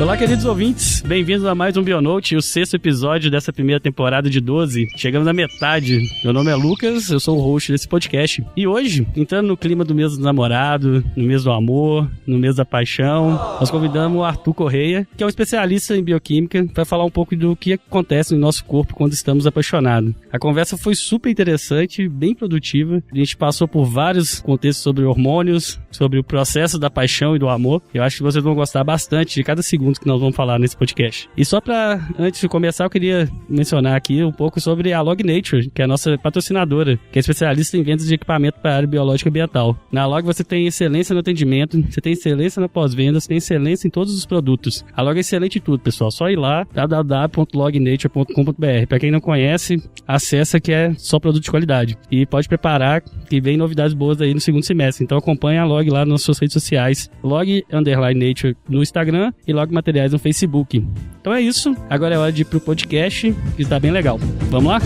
Olá, queridos ouvintes, bem-vindos a mais um Bionote, o 6º episódio dessa primeira temporada de 12. Chegamos na metade. Meu nome é Lucas, eu sou o host desse podcast. E hoje, entrando no clima do mês do namorado, no mês do amor, no mês da paixão, nós convidamos o Arthur Correia, que é um especialista em bioquímica, para falar um pouco do que acontece no nosso corpo quando estamos apaixonados. A conversa foi super interessante, bem produtiva. A gente passou por vários contextos sobre hormônios, sobre o processo da paixão e do amor. Eu acho que vocês vão gostar bastante de cada segundo que nós vamos falar nesse podcast. E só pra, antes de começar, eu queria mencionar aqui um pouco sobre a Log Nature, que é a nossa patrocinadora, que é especialista em vendas de equipamento para a área biológica e ambiental. Na Log você tem excelência no atendimento, você tem excelência na pós-venda, você tem excelência em todos os produtos. A Log é excelente em tudo, pessoal. Só ir lá, www.lognature.com.br. Pra quem não conhece, acessa, que é só produto de qualidade. E pode preparar, que vem novidades boas aí no segundo semestre. Então acompanha a Log lá nas suas redes sociais. Log_Nature no Instagram e Log Materiais no Facebook. Então é isso. Agora é hora de ir pro podcast, que está bem legal. Vamos lá?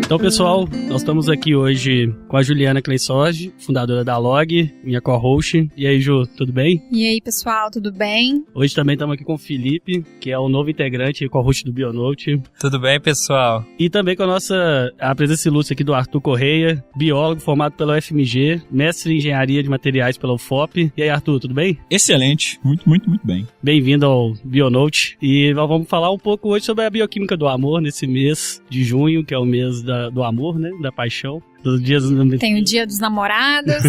Então, pessoal, nós estamos aqui hoje com a Juliana Cleissorge, fundadora da Log, minha co-host. E aí, Ju, tudo bem? E aí, pessoal, tudo bem? Hoje também estamos aqui com o Felipe, que é o novo integrante e co-host do Bionote. Tudo bem, pessoal? E também com a presença ilustre aqui do Arthur Correia, biólogo formado pela UFMG, mestre em engenharia de materiais pela UFOP. E aí, Arthur, tudo bem? Excelente, muito bem. Bem-vindo ao Bionote. E nós vamos falar um pouco hoje sobre a bioquímica do amor nesse mês de junho, que é o mês do amor, né? Da paixão. Dos dias... Tem o dia dos namorados,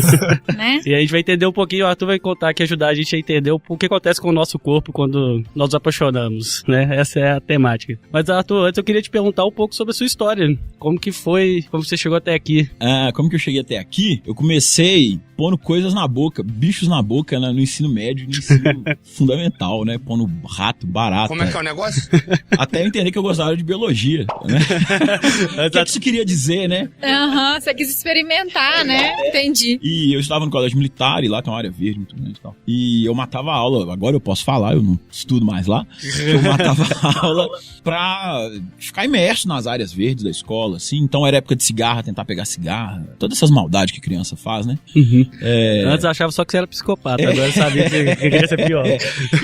né? E a gente vai entender um pouquinho, o Arthur vai contar aqui, ajudar a gente a entender o que acontece com o nosso corpo quando nós nos apaixonamos, né? Essa é a temática. Mas, Arthur, antes eu queria te perguntar um pouco sobre a sua história. Como que foi, como você chegou até aqui? Como que eu cheguei até aqui? Eu comecei pondo coisas na boca, bichos na boca, no ensino médio, no ensino fundamental, né? Pondo rato, barata. Como é que é o negócio? Até eu entender que eu gostava de biologia, né? O que isso queria dizer, né? Aham, você quis experimentar, né? Entendi. E eu estudava no colégio militar, e lá tem uma área verde muito grande e tal. E eu matava a aula, agora eu posso falar, eu não estudo mais lá. Eu matava a aula pra ficar imerso nas áreas verdes da escola, assim. Então era época de cigarra, tentar pegar cigarra. Todas essas maldades que criança faz, né? Uhum. Antes eu achava só que você era psicopata, agora eu sabia que você queria ser pior.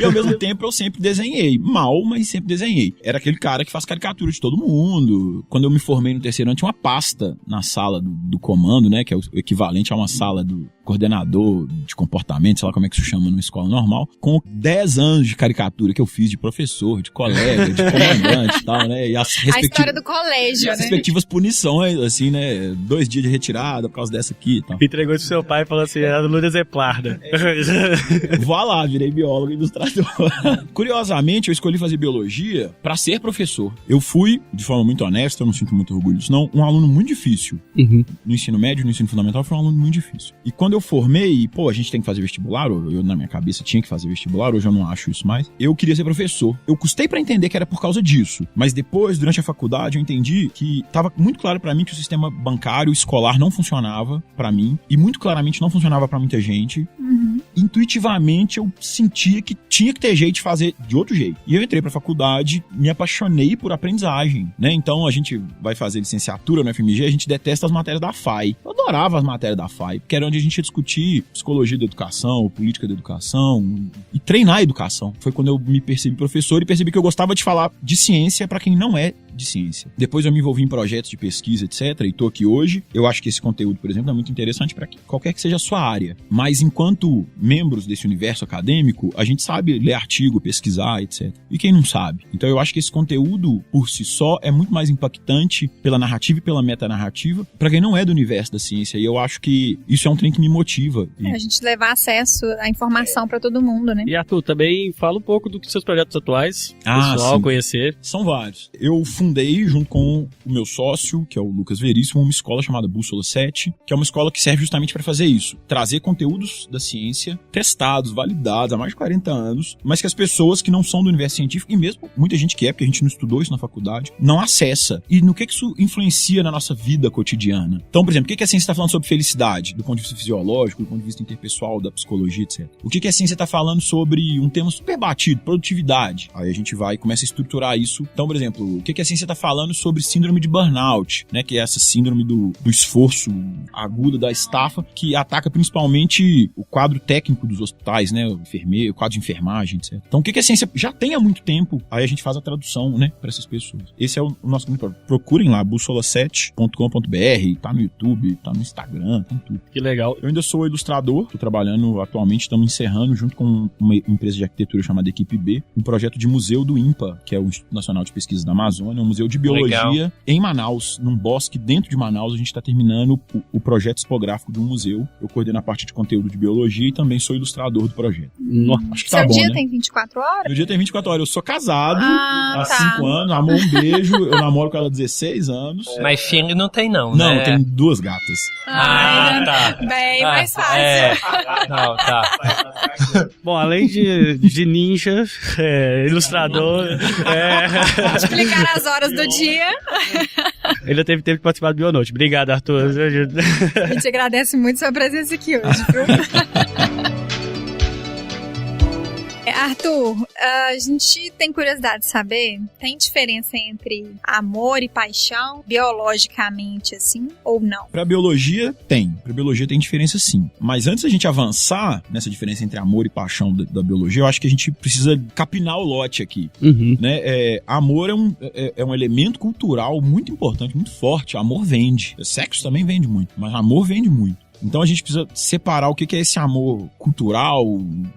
E ao mesmo tempo eu sempre desenhei. Mal, mas sempre desenhei. Era aquele cara que faz caricatura de todo mundo. Quando eu me formei no terceiro ano, tinha uma pasta na sala do comando, né? Que é o equivalente a uma sala do coordenador de comportamento, sei lá como é que se chama numa escola normal, com 10 anos de caricatura que eu fiz de professor, de colega, de comandante e tal, né? E a história do colégio, as respectivas punições, assim, né? 2 dias de retirada por causa dessa aqui e tal. Entregou isso pro seu pai e falou assim, era aluno exemplar, né? Vá lá, virei biólogo e ilustrador. Curiosamente, eu escolhi fazer biologia pra ser professor. Eu fui, de forma muito honesta, eu não sinto muito orgulho disso não, um aluno muito difícil. Uhum. No ensino médio, no ensino fundamental, foi um aluno muito difícil. E quando eu formei, a gente tem que fazer vestibular, eu na minha cabeça tinha que fazer vestibular, hoje eu não acho isso mais. Eu queria ser professor. Eu custei pra entender que era por causa disso. Mas depois, durante a faculdade, eu entendi que tava muito claro pra mim que o sistema bancário escolar não funcionava pra mim. E muito claramente não funcionava pra muita gente. Uhum. Intuitivamente, eu sentia que tinha que ter jeito de fazer de outro jeito. E eu entrei pra faculdade, me apaixonei por aprendizagem, né? Então, a gente vai fazer licenciatura no FMG, a gente detesta as matérias da FAI. Eu adorava as matérias da FAI, porque era onde a gente ia discutir psicologia da educação, política da educação e treinar a educação. Foi quando eu me percebi professor e percebi que eu gostava de falar de ciência pra quem não é de ciência. Depois eu me envolvi em projetos de pesquisa, etc. E tô aqui hoje. Eu acho que esse conteúdo, por exemplo, é muito interessante pra qualquer que seja a sua área. Mas enquanto membros desse universo acadêmico, a gente sabe ler artigo, pesquisar, etc. E quem não sabe? Então eu acho que esse conteúdo, por si só, é muito mais impactante pela narrativa e pela metanarrativa pra quem não é do universo da ciência. E eu acho que isso é um trem que me motiva. A gente levar acesso à informação pra todo mundo, né? E Arthur, também fala um pouco dos seus projetos atuais, pessoal sim. Conhecer. São vários. Eu fundei, junto com o meu sócio, que é o Lucas Veríssimo, uma escola chamada Bússola 7, que é uma escola que serve justamente para fazer isso. Trazer conteúdos da ciência, testados, validados há mais de 40 anos, mas que as pessoas que não são do universo científico, e mesmo muita gente que é, porque a gente não estudou isso na faculdade, não acessa. E no que isso influencia na nossa vida cotidiana? Então, por exemplo, o que a ciência está falando sobre felicidade, do ponto de vista fisiológico, do ponto de vista interpessoal, da psicologia, etc. O que a ciência está falando sobre um tema super batido, produtividade? Aí a gente vai e começa a estruturar isso. Então, por exemplo, o que a ciência está falando sobre síndrome de burnout, né? Que é essa síndrome do esforço agudo da estafa, que ataca principalmente o quadro técnico dos hospitais, né? O enfermeiro, o quadro de enfermagem, etc. Então, o que a ciência já tem há muito tempo, aí a gente faz a tradução, né? Para essas pessoas. Esse é o nosso grande problema. Procurem lá, bússola7.com.br, tá no YouTube, tá no Instagram, tá em tudo. Que legal. Eu ainda sou ilustrador, tô trabalhando atualmente, estamos encerrando, junto com uma empresa de arquitetura chamada Equipe B, um projeto de museu do INPA, que é o Instituto Nacional de Pesquisa da Amazônia, um museu de biologia em Manaus, num bosque dentro de Manaus. A gente está terminando o projeto expográfico de um museu. Eu coordeno a parte de conteúdo de biologia e também sou ilustrador do projeto. Acho que Seu tá bom, dia né? tem 24 horas? Meu dia tem 24 horas. Eu sou casado há 5 anos, amor, um beijo. Eu namoro com ela há 16 anos. Mas filho não tem não, Não, né? tem 2 gatas. Tá. Bem mais fácil. Não, tá. Bom, além de ninja, ilustrador, Explicar as horas do dia. ele ainda teve tempo de participar do Bionote. Obrigado, Arthur. A gente agradece muito sua presença aqui hoje, viu? Arthur, a gente tem curiosidade de saber, tem diferença entre amor e paixão, biologicamente, assim, ou não? Pra biologia, tem. Pra biologia tem diferença, sim. Mas antes da gente avançar nessa diferença entre amor e paixão da biologia, eu acho que a gente precisa capinar o lote aqui. Uhum. Né? Amor é um elemento cultural muito importante, muito forte. Amor vende. Sexo também vende muito, mas amor vende muito. Então a gente precisa separar o que é esse amor cultural,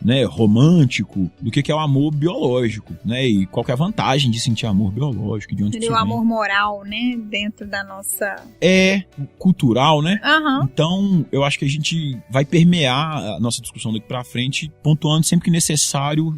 né, romântico, do que é o amor biológico, né? E qual que é a vantagem de sentir amor biológico, de onde Seria isso o vem. amor moral, né? Dentro da nossa... É cultural, né? Aham. Então, eu acho que a gente vai permear a nossa discussão daqui pra frente, pontuando sempre que necessário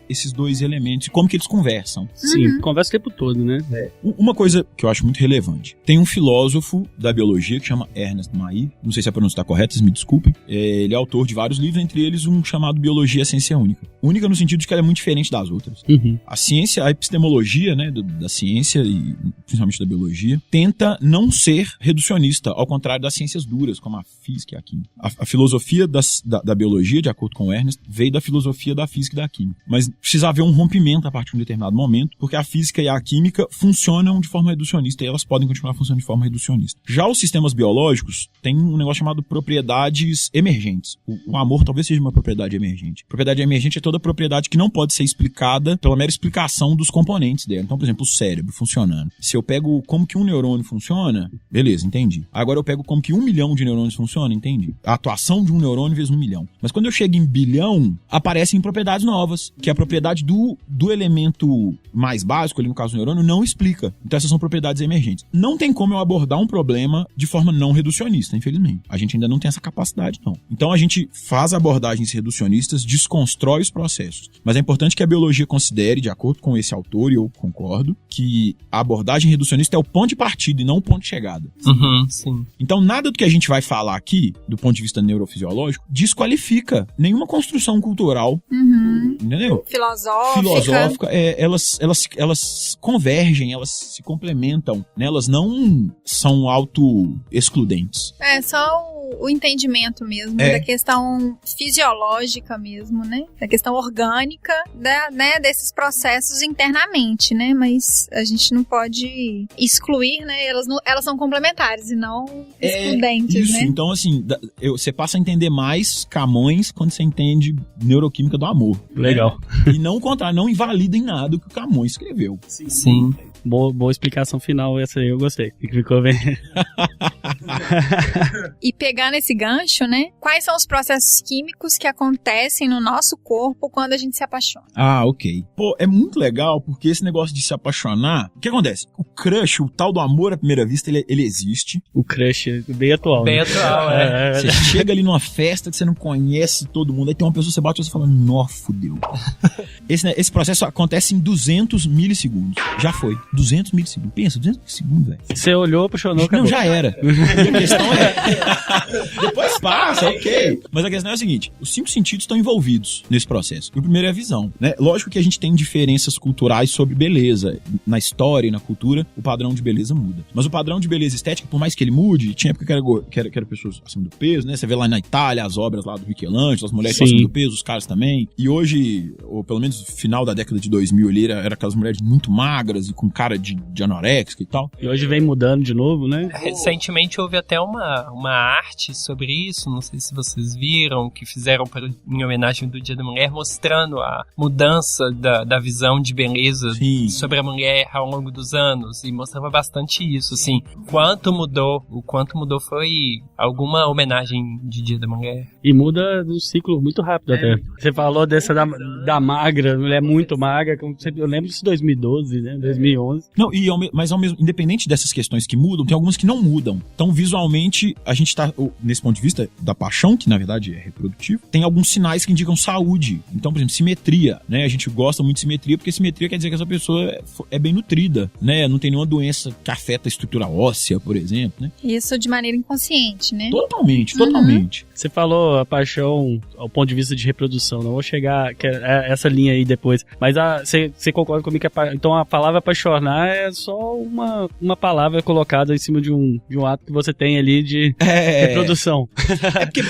esses dois elementos e como que eles conversam. Sim, conversa o tempo todo, né? Uma coisa que eu acho muito relevante. Tem um filósofo da biologia que chama Ernest Mayr, não sei se a pronúncia está correta, vocês me desculpem. Ele é autor de vários livros, entre eles um chamado Biologia, Ciência Única. Única no sentido de que ela é muito diferente das outras. Uhum. A ciência, a epistemologia, né, da ciência e principalmente da biologia, tenta não ser reducionista, ao contrário das ciências duras, como a física e a química. A filosofia da biologia, de acordo com o Ernest, veio da filosofia da física e da química. Mas precisa haver um rompimento a partir de um determinado momento, porque a física e a química funcionam de forma reducionista e elas podem continuar funcionando de forma reducionista. Já os sistemas biológicos têm um negócio chamado propriedades emergentes. O amor talvez seja uma propriedade emergente. Propriedade emergente é toda propriedade que não pode ser explicada pela mera explicação dos componentes dela. Então, por exemplo, o cérebro funcionando. Se eu pego como que um neurônio funciona, beleza, entendi. Agora eu pego como que 1 milhão de neurônios funciona, entendi. A atuação de um neurônio vezes 1 milhão. Mas quando eu chego em bilhão, aparecem propriedades novas, que é a propriedade do elemento mais básico, ali no caso do neurônio, não explica. Então essas são propriedades emergentes. Não tem como eu abordar um problema de forma não reducionista, infelizmente. A gente ainda não tem essa capacidade, não. Então a gente faz abordagens reducionistas, desconstrói os processos. Mas é importante que a biologia considere, de acordo com esse autor, e eu concordo, que a abordagem reducionista é o ponto de partida e não o ponto de chegada. Uhum, sim. Então nada do que a gente vai falar aqui, do ponto de vista neurofisiológico, desqualifica nenhuma construção cultural, entendeu? Filosófica, elas convergem, elas se complementam, né? Elas não são auto-excludentes. É só o entendimento mesmo, da questão fisiológica mesmo, né? Da questão orgânica, né? Desses processos internamente, né? Mas a gente não pode excluir, né? Elas são complementares e não excludentes, isso, né? Então assim, você passa a entender mais Camões quando você entende neuroquímica do amor. Legal. Né? E não o contrário, não invalida em nada o que o Camões escreveu. Sim. Boa explicação final essa aí, eu gostei. Ficou bem. E pegando esse gancho, né? Quais são os processos químicos que acontecem no nosso corpo quando a gente se apaixona? Ah, ok. Pô, é muito legal porque esse negócio de se apaixonar... O que acontece? O crush, o tal do amor à primeira vista, ele existe. O crush bem atual. Bem né? atual, Você chega ali numa festa que você não conhece todo mundo, aí tem uma pessoa, você bate e você fala, nó, fudeu. Esse processo acontece em 200 milissegundos. Já foi. 200 milissegundos. Pensa, 200 milissegundos, velho. Você olhou, apaixonou, acabou. Não, já era. E a questão é... Depois passa, ok. Mas a questão é a seguinte, os 5 sentidos estão envolvidos nesse processo. E o primeiro é a visão, né? Lógico que a gente tem diferenças culturais sobre beleza. Na história e na cultura, o padrão de beleza muda. Mas o padrão de beleza estética, por mais que ele mude, tinha época que era pessoas acima do peso, né? Você vê lá na Itália as obras lá do Michelangelo, as mulheres acima do peso, os caras também. E hoje, ou pelo menos no final da década de 2000 ali, era aquelas mulheres muito magras e com cara de anoréxica e tal. E hoje vem mudando de novo, né? Recentemente houve até uma arte sobre isso, não sei se vocês viram, que fizeram em homenagem do Dia da Mulher, mostrando a mudança da visão de beleza sobre a mulher ao longo dos anos, e mostrava bastante isso, assim, o quanto mudou foi alguma homenagem de Dia da Mulher. E muda num ciclo muito rápido até. Você falou dessa da magra, mulher muito magra, eu lembro disso em 2012, né, 2011. Não, mas independente dessas questões que mudam, tem algumas que não mudam. Então, visualmente, a gente tá, nesse ponto de vista da paixão, que na verdade é reprodutivo, tem alguns sinais que indicam saúde. Então, por exemplo, simetria, né? A gente gosta muito de simetria, porque simetria quer dizer que essa pessoa é bem nutrida, né? Não tem nenhuma doença que afeta a estrutura óssea, por exemplo, né? Isso de maneira inconsciente, né? Totalmente. Você falou a paixão ao ponto de vista de reprodução, não vou chegar essa linha aí depois, mas você concorda comigo que então a palavra apaixonar é só uma palavra colocada em cima de um ato que você tem ali de reprodução. É porque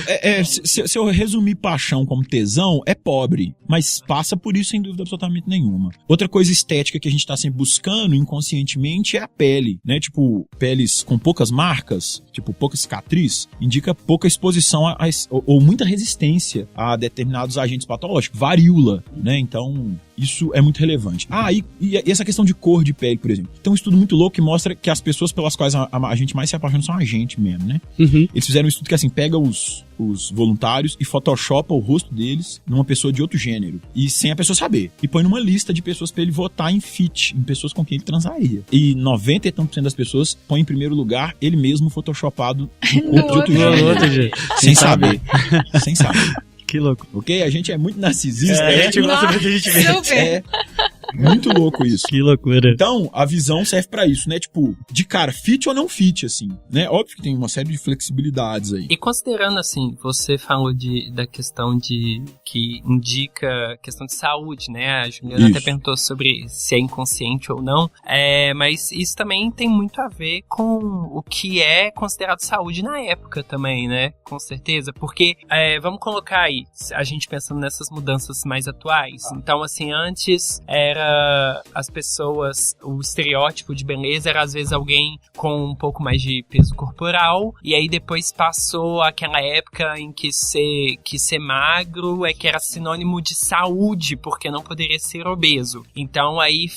se eu resumir paixão como tesão, é pobre, mas passa por isso sem dúvida absolutamente nenhuma. Outra coisa estética que a gente tá sempre buscando inconscientemente é a pele, né? Tipo, peles com poucas marcas, tipo, pouca cicatriz, indica pouca exposição ou muita resistência a determinados agentes patológicos, varíola, né? Então, isso é muito relevante. E essa questão de cor de pele, por exemplo. Tem um estudo muito louco que mostra que as pessoas pelas quais a gente mais se apaixona são a gente mesmo, né? Uhum. Eles fizeram um estudo que, assim, pega os voluntários e photoshopa o rosto deles numa pessoa de outro gênero. E sem a pessoa saber. E põe numa lista de pessoas pra ele votar em em pessoas com quem ele transaria. E 90 e tantos % das pessoas põem em primeiro lugar ele mesmo photoshopado no corpo de outro gênero. Sem saber. Sem saber. Que louco. Ok? A gente é muito narcisista. A gente gosta muito de a gente ver. Super. Muito louco isso. Que loucura. Então, a visão serve pra isso, né? Tipo, de cara, fit ou não fit, assim, né? Óbvio que tem uma série de flexibilidades aí. E considerando, assim, você falou da questão que indica questão de saúde, né? A Juliana até perguntou sobre se é inconsciente ou não, mas isso também tem muito a ver com o que é considerado saúde na época também, né? Com certeza, porque vamos colocar aí, a gente pensando nessas mudanças mais atuais. Então, assim, antes era as pessoas, o estereótipo de beleza era às vezes alguém com um pouco mais de peso corporal, e aí depois passou aquela época em que ser magro que era sinônimo de saúde, porque não poderia ser obeso. Então aí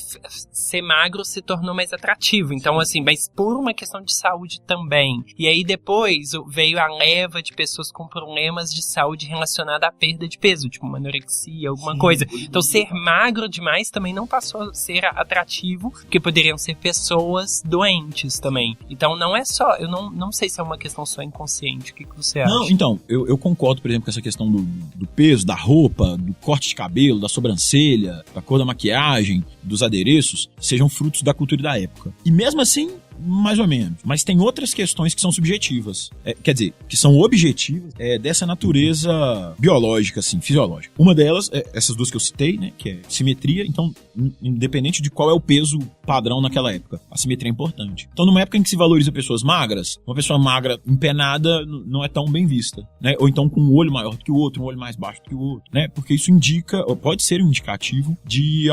ser magro se tornou mais atrativo. Então assim, mas por uma questão de saúde também. E aí depois veio a leva de pessoas com problemas de saúde relacionada à perda de peso, tipo uma anorexia, alguma coisa. Então ser magro demais também não passou a ser atrativo, porque poderiam ser pessoas doentes também. Então não é só, eu não sei se é uma questão só inconsciente. O que você acha? Não, então, eu concordo, por exemplo, com essa questão do peso, da roupa, do corte de cabelo, da sobrancelha, da cor da maquiagem, dos adereços, sejam frutos da cultura e da época. E mesmo assim, mais ou menos. Mas tem outras questões que são subjetivas. Quer dizer, que são objetivas dessa natureza biológica, assim, fisiológica. Uma delas é essas duas que eu citei, né? Que é simetria. Então, independente de qual é o peso padrão naquela época, a simetria é importante. Então, numa época em que se valoriza pessoas magras, uma pessoa magra empenada não é tão bem vista, né? Ou então com um olho maior do que o outro, um olho mais baixo do que o outro, né? Porque isso indica, ou pode ser um indicativo de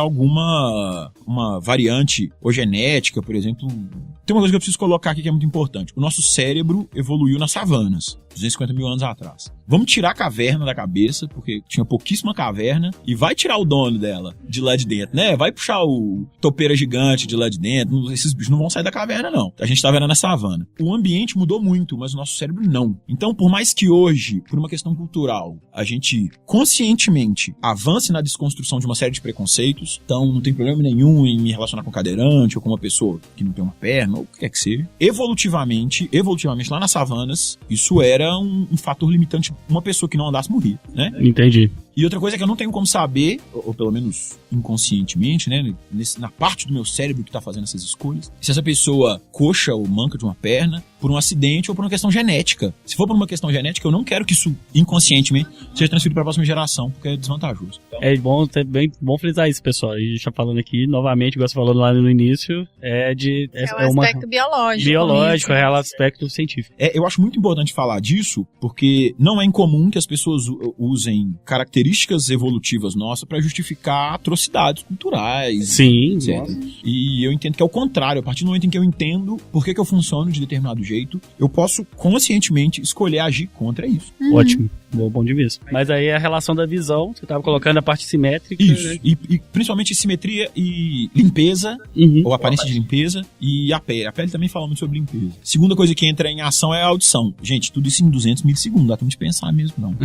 uma variante ou genética, por exemplo. Tem uma coisa que eu preciso colocar aqui que é muito importante. O nosso cérebro evoluiu nas savanas. 250 mil anos atrás. Vamos tirar a caverna da cabeça, porque tinha pouquíssima caverna, e vai tirar o dono dela de lá de dentro, né? Vai puxar o topeira gigante de lá de dentro. Esses bichos não vão sair da caverna, não. A gente tá vendo na savana. O ambiente mudou muito, mas o nosso cérebro não. Então, por mais que hoje, por uma questão cultural, a gente conscientemente avance na desconstrução de uma série de preconceitos, então não tem problema nenhum em me relacionar com um cadeirante ou com uma pessoa que não tem uma perna, ou o que quer que seja. Evolutivamente lá nas savanas, isso era um fator limitante. Uma pessoa que não andasse morria, né? Entendi. E outra coisa que eu não tenho como saber, ou pelo menos inconscientemente, né, na parte do meu cérebro que tá fazendo essas escolhas, se essa pessoa coxa ou manca de uma perna por um acidente ou por uma questão genética. Se for por uma questão genética, eu não quero que isso inconscientemente seja transferido para a próxima geração, porque é desvantajoso. É bom frisar isso, pessoal. A gente tá falando aqui, novamente, igual você falou lá no início, é um aspecto biológico. Biológico, é o aspecto científico. Eu acho muito importante falar disso, porque não é incomum que as pessoas usem características evolutivas nossas para justificar atrocidades culturais. Sim, etc. E eu entendo que é o contrário. A partir do momento em que eu entendo por que eu funciono de determinado jeito, eu posso conscientemente escolher agir contra isso. Ótimo. Bom de vista. Mas aí a relação da visão, você estava colocando a parte simétrica. Isso, né? e principalmente simetria e limpeza, ou aparência de limpeza, e a pele. A pele também fala muito sobre limpeza. Segunda coisa que entra em ação é a audição. Gente, tudo isso em 200 milissegundos, dá tempo de pensar mesmo, não.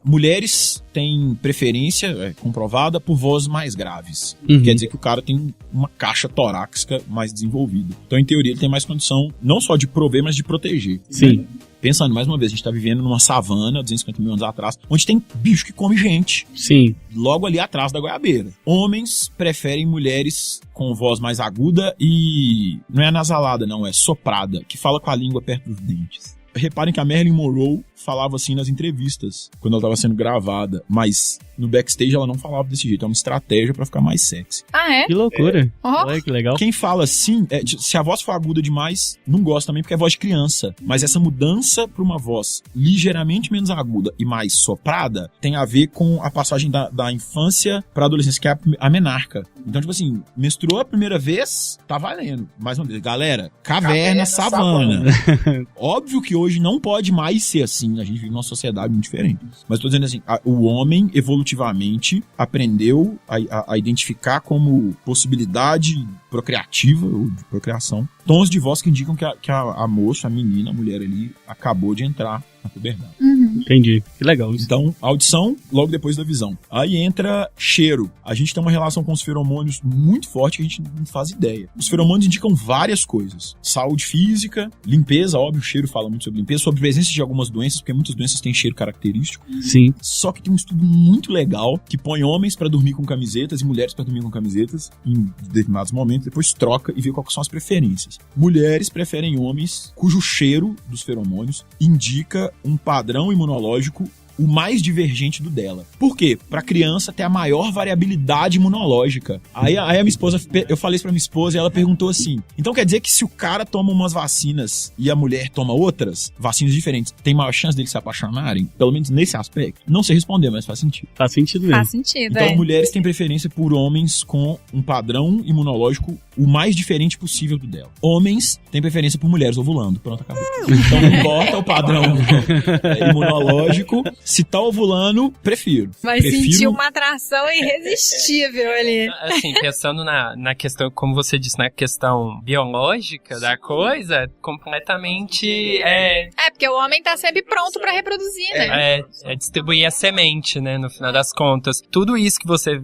Mulheres têm preferência comprovada por vozes mais graves. Quer dizer que o cara tem uma caixa torácica mais desenvolvida. Então, em teoria, ele tem mais condição não só de prover, mas de proteger. Sim. Né? Pensando, mais uma vez, a gente tá vivendo numa savana, 250 mil anos atrás, onde tem bicho que come gente. Sim. Logo ali atrás da goiabeira. Homens preferem mulheres com voz mais aguda e não é anasalada, não, é soprada, que fala com a língua perto dos dentes. Reparem que a Marilyn Monroe falava assim nas entrevistas, quando ela estava sendo gravada, mas no backstage ela não falava desse jeito, é uma estratégia pra ficar mais sexy. Ah, é? Que loucura. Olha que legal. Quem fala assim, se a voz for aguda demais, não gosta também porque é voz de criança, mas essa mudança pra uma voz ligeiramente menos aguda e mais soprada tem a ver com a passagem da infância pra adolescência, que é a menarca. Então, tipo assim, menstruou a primeira vez, tá valendo. Mais uma vez, galera, caverna savana. Óbvio que hoje não pode mais ser assim, a gente vive numa sociedade muito diferente. Mas tô dizendo assim, o homem evolutivamente aprendeu a identificar como possibilidade procriativa ou de procriação tons de voz que indicam que a moça, a menina, a mulher ali acabou de entrar na puberdade. Entendi. Que legal isso. Então, audição, logo depois da visão. Aí entra cheiro. A gente tem uma relação com os feromônios muito forte que a gente não faz ideia. Os feromônios indicam várias coisas. Saúde física, limpeza, óbvio, o cheiro fala muito sobre limpeza, sobre presença de algumas doenças, porque muitas doenças têm cheiro característico. Sim. Só que tem um estudo muito legal que põe homens pra dormir com camisetas e mulheres pra dormir com camisetas em determinados momentos, depois troca e vê quais são as preferências. Mulheres preferem homens cujo cheiro dos feromônios indica um padrão imunológico o mais divergente do dela. Por quê? Pra criança ter a maior variabilidade imunológica. Aí a minha esposa, eu falei isso pra minha esposa e ela perguntou assim, então quer dizer que se o cara toma umas vacinas e a mulher toma outras, vacinas diferentes, tem maior chance deles se apaixonarem? Pelo menos nesse aspecto? Não sei responder, mas faz sentido. Faz sentido mesmo. Faz sentido, então mulheres têm preferência por homens com um padrão imunológico o mais diferente possível do dela. Homens têm preferência por mulheres ovulando. Pronto, acabou. Então não importa o padrão imunológico. Se tá ovulando, prefiro. Vai sentir uma atração irresistível ali. Assim, pensando na questão, como você disse, na questão biológica da coisa, completamente porque o homem tá sempre pronto pra reproduzir, né? É distribuir a semente, né, no final das contas. Tudo isso que você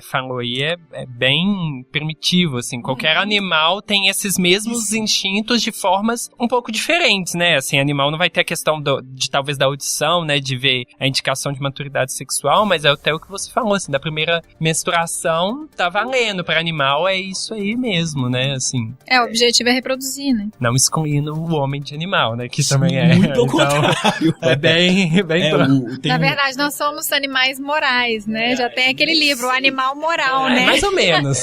falou aí é bem primitivo, assim. Qualquer animal tem esses mesmos instintos de formas um pouco diferentes, né? Assim, animal não vai ter a questão talvez da audição, né, de ver a indicação de maturidade sexual, mas é até o que você falou, assim, da primeira menstruação tá valendo. Para animal é isso aí mesmo, né, assim. O objetivo é reproduzir, né? Não excluindo o homem de animal, né, que também é. Muito ao contrário. É bem Na verdade, nós somos animais morais, né? Já tem aquele livro, O Animal Moral, né? Mais ou menos.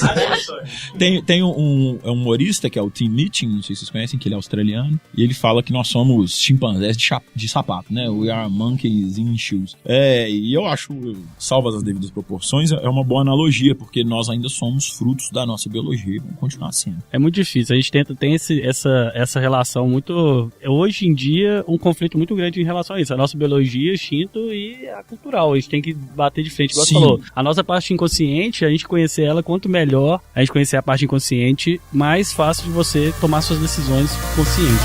Tem um humorista que é o Tim Minchin, não sei se vocês conhecem, que ele é australiano, e ele fala que nós somos chimpanzés de sapato, né? We are monkeys in shoes. E eu acho, salvas as devidas proporções, é uma boa analogia, porque nós ainda somos frutos da nossa biologia e vamos continuar sendo. É muito difícil, a gente tem essa relação muito... Hoje em dia, ainda um conflito muito grande em relação a isso. A nossa biologia, instinto e a cultural. A gente tem que bater de frente, igual você falou. A nossa parte inconsciente, a gente conhecer ela, quanto melhor a gente conhecer a parte inconsciente, mais fácil de você tomar suas decisões conscientes.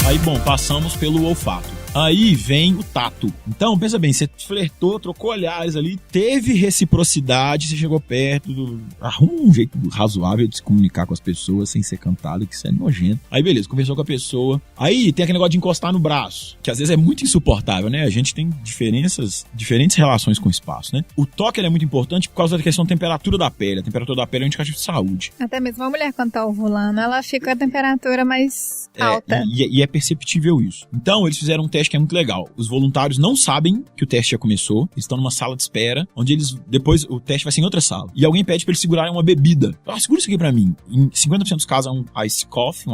Aí, bom, passamos pelo olfato. Aí vem o tato. Então, pensa bem, você flertou, trocou olhares ali, teve reciprocidade, você chegou perto, arruma um jeito razoável de se comunicar com as pessoas sem ser cantado, que isso é nojento. Aí, beleza, conversou com a pessoa. Aí tem aquele negócio de encostar no braço, que às vezes é muito insuportável, né? A gente tem diferentes relações com o espaço, né? O toque ele é muito importante por causa da questão da temperatura da pele. A temperatura da pele é um indicativo de saúde. Até mesmo a mulher, quando tá ovulando, ela fica com a temperatura mais alta. E é perceptível isso. Então, eles fizeram um teste que é muito legal. Os voluntários não sabem que o teste já começou. Eles estão numa sala de espera, onde depois o teste vai ser em outra sala. E alguém pede pra eles segurarem uma bebida. Segura isso aqui pra mim. Em 50% dos casos é um iced coffee,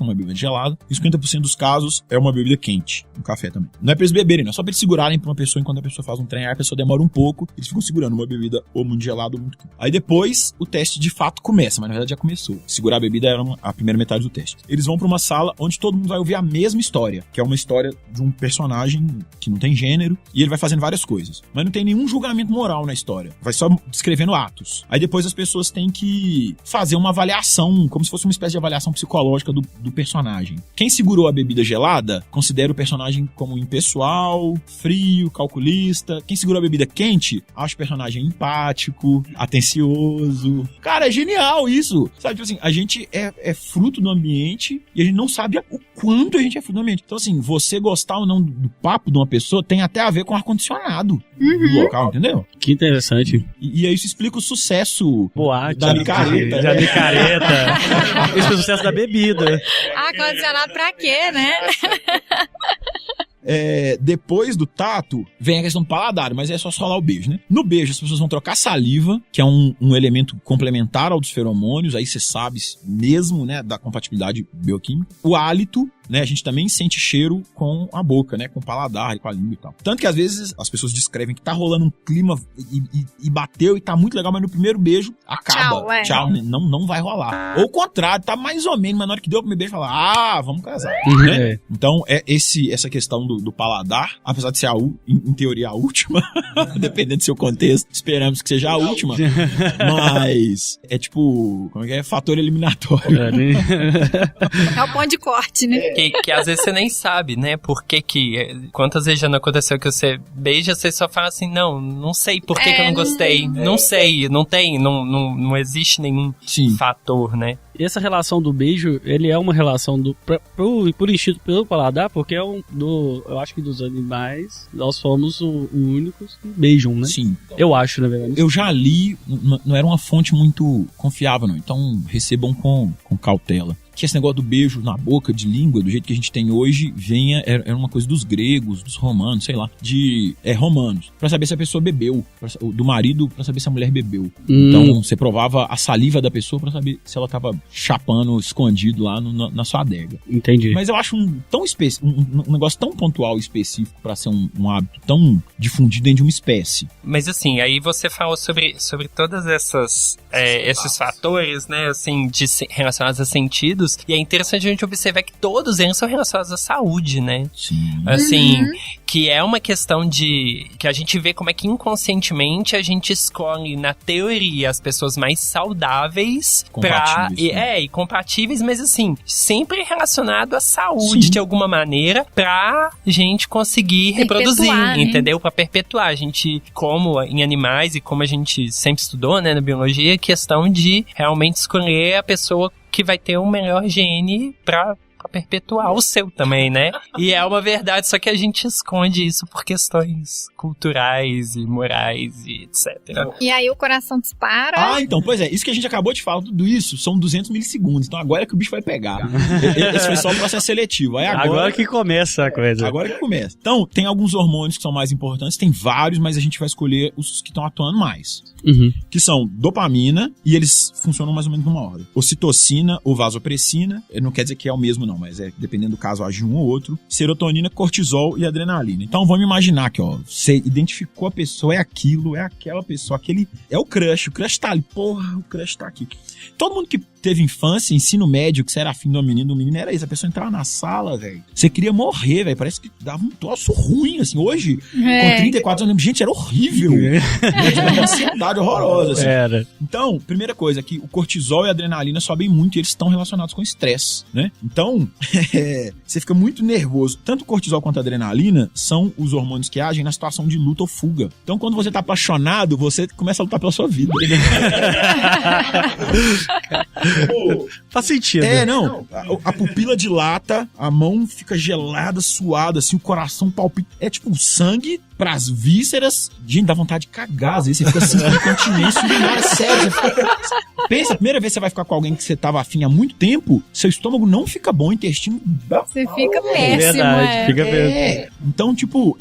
uma bebida gelada. E 50% dos casos é uma bebida quente. Um café também. Não é pra eles beberem, não. É só pra eles segurarem pra uma pessoa enquanto a pessoa faz um trem. Aí a pessoa demora um pouco. Eles ficam segurando uma bebida ou muito gelada ou muito quente. Aí depois o teste de fato começa, mas na verdade já começou. Segurar a bebida era a primeira metade do teste. Eles vão pra uma sala onde todo mundo vai ouvir a mesma história, que é uma história de um personagem que não tem gênero, e ele vai fazendo várias coisas. Mas não tem nenhum julgamento moral na história. Vai só descrevendo atos. Aí depois as pessoas têm que fazer uma avaliação, como se fosse uma espécie de avaliação psicológica do personagem. Quem segurou a bebida gelada, considera o personagem como impessoal, frio, calculista. Quem segurou a bebida quente, acha o personagem empático, atencioso. Cara, é genial isso! Sabe, tipo assim, a gente é fruto do ambiente e a gente não sabe o quanto a gente é fruto do ambiente. Então assim, você gostar ou não do papo de uma pessoa tem até a ver com ar-condicionado do local, entendeu? Que interessante. E aí isso explica o sucesso boate, da micareta. Da micareta. Esse foi o sucesso da bebida. Ar-condicionado pra quê, né? Depois do tato, vem a questão do paladar, mas é só rolar o beijo, né? No beijo, as pessoas vão trocar saliva, que é um elemento complementar ao dos feromônios, aí você sabe mesmo, né, da compatibilidade bioquímica. O hálito, né, a gente também sente cheiro com a boca, né, com o paladar e com a língua e tal. Tanto que às vezes as pessoas descrevem que tá rolando um clima e bateu e tá muito legal, mas no primeiro beijo acaba. Tchau, não vai rolar. Ou o contrário, tá mais ou menos, mas na hora que deu o primeiro beijo, fala, vamos casar. Né? Então, essa questão do paladar, apesar de ser em teoria a última, dependendo do seu contexto, esperamos que seja a última, mas é tipo, como é que é? Fator eliminatório. É o ponto de corte, né? Que às vezes você nem sabe, né? Por que quantas vezes já não aconteceu que você beija, você só fala assim, não sei por que eu não gostei. Não sei, não existe nenhum fator, né? E essa relação do beijo, ele é uma relação por instinto pelo paladar, porque eu acho que dos animais, nós somos os únicos que beijam, né? Sim. Eu acho, na verdade. Eu já li, não era uma fonte muito confiável, não. Então, recebam com cautela. Que esse negócio do beijo na boca, de língua, do jeito que a gente tem hoje, era uma coisa dos gregos, dos romanos, sei lá, romanos, pra saber se a pessoa bebeu, do marido pra saber se a mulher bebeu. Então, você provava a saliva da pessoa pra saber se ela tava chapando escondido lá na sua adega. Entendi. Mas eu acho um negócio tão pontual e específico pra ser um hábito tão difundido dentro de uma espécie. Mas assim, aí você falou sobre todas esses fatores, né, assim, relacionados a sentidos. E é interessante a gente observar que todos eles são relacionados à saúde, né? Sim. Assim, que é uma questão de... que a gente vê como é que inconscientemente a gente escolhe, na teoria, as pessoas mais saudáveis e compatíveis, mas assim, sempre relacionado à saúde, de alguma maneira, pra gente conseguir reproduzir, entendeu? Pra perpetuar. A gente, como em animais e como a gente sempre estudou, né, na biologia, questão de realmente escolher a pessoa que vai ter o melhor gene pra perpetuar o seu também, né? E é uma verdade, só que a gente esconde isso por questões culturais e morais e etc. E aí o coração dispara. Então, pois é, isso que a gente acabou de falar, tudo isso são 200 milissegundos, então agora é que o bicho vai pegar. Esse foi só o processo seletivo. Aí agora que começa a coisa. Agora que começa. Então, tem alguns hormônios que são mais importantes, tem vários, mas a gente vai escolher os que estão atuando mais. Que são dopamina, e eles funcionam mais ou menos numa ordem. Ocitocina ou vasopressina, não quer dizer que é o mesmo não, não, mas dependendo do caso, age um ou outro. Serotonina, cortisol e adrenalina. Então vamos imaginar que, ó, você identificou a pessoa, é aquilo, é aquela pessoa, aquele... É o crush tá ali, porra, o crush tá aqui. Todo mundo que teve infância, ensino médio, que você era afim do menino era isso. A pessoa entrava na sala, velho. Você queria morrer, velho. Parece que dava um troço ruim, assim. Hoje, com 34 anos, gente, era horrível. Era uma ansiedade horrorosa, assim. Era. Então, primeira coisa, que o cortisol e a adrenalina sobem muito e eles estão relacionados com estresse, né? Então, você fica muito nervoso. Tanto o cortisol quanto a adrenalina são os hormônios que agem na situação de luta ou fuga. Então, quando você tá apaixonado, você começa a lutar pela sua vida. Faz sentido. Não. A pupila dilata, a mão fica gelada, suada, assim, o coração palpita. É tipo o sangue pras vísceras. Gente, dá vontade de cagar. Às vezes você fica assim, com incontinência urinária, sério. Pensa, a primeira vez que você vai ficar com alguém que você tava afim há muito tempo, seu estômago não fica bom, o intestino... Você fica péssimo, Verdade, fica péssimo. Então, tipo,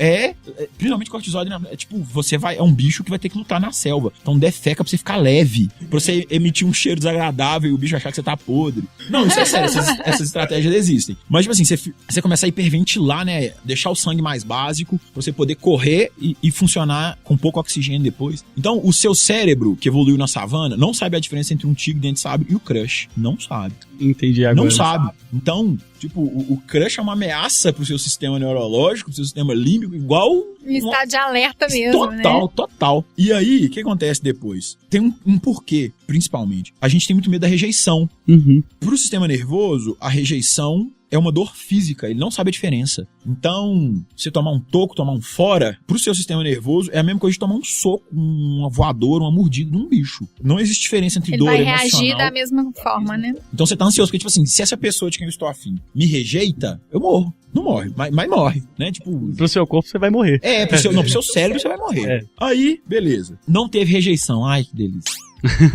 principalmente cortisol, tipo, você vai... É um bicho que vai ter que lutar na selva. Então, defeca pra você ficar leve, pra você emitir um cheiro desagradável e o bicho achar que você tá podre. Não, isso é sério, essas estratégias existem. Mas, tipo assim, você começa a hiperventilar, né? Deixar o sangue mais básico, pra você poder correr e funcionar com pouco oxigênio depois. Então, o seu cérebro, que evoluiu na savana, não sabe a diferença entre um tigre dente de sabre e o crush. Não sabe. Entendi agora. Não sabe. Então, tipo, o crush é uma ameaça pro seu sistema neurológico, pro seu sistema límbico, igual... Está de alerta mesmo, Total. E aí, o que acontece depois? Tem um porquê, principalmente. A gente tem muito medo da rejeição. Uhum. Pro sistema nervoso, a rejeição é uma dor física, ele não sabe a diferença. Então, você tomar um toco, tomar um fora, pro seu sistema nervoso é a mesma coisa de tomar um soco, uma voadora, uma mordida de um bicho. Não existe diferença entre dor e emocional. Ele vai reagir da mesma forma, né? Então você tá ansioso, porque tipo assim, se essa pessoa de quem eu estou afim me rejeita, eu morro. Não morre, mas morre, né? Tipo... Pro seu corpo você vai morrer. Pro seu cérebro você vai morrer. Aí, beleza. Não teve rejeição. Ai, que delícia.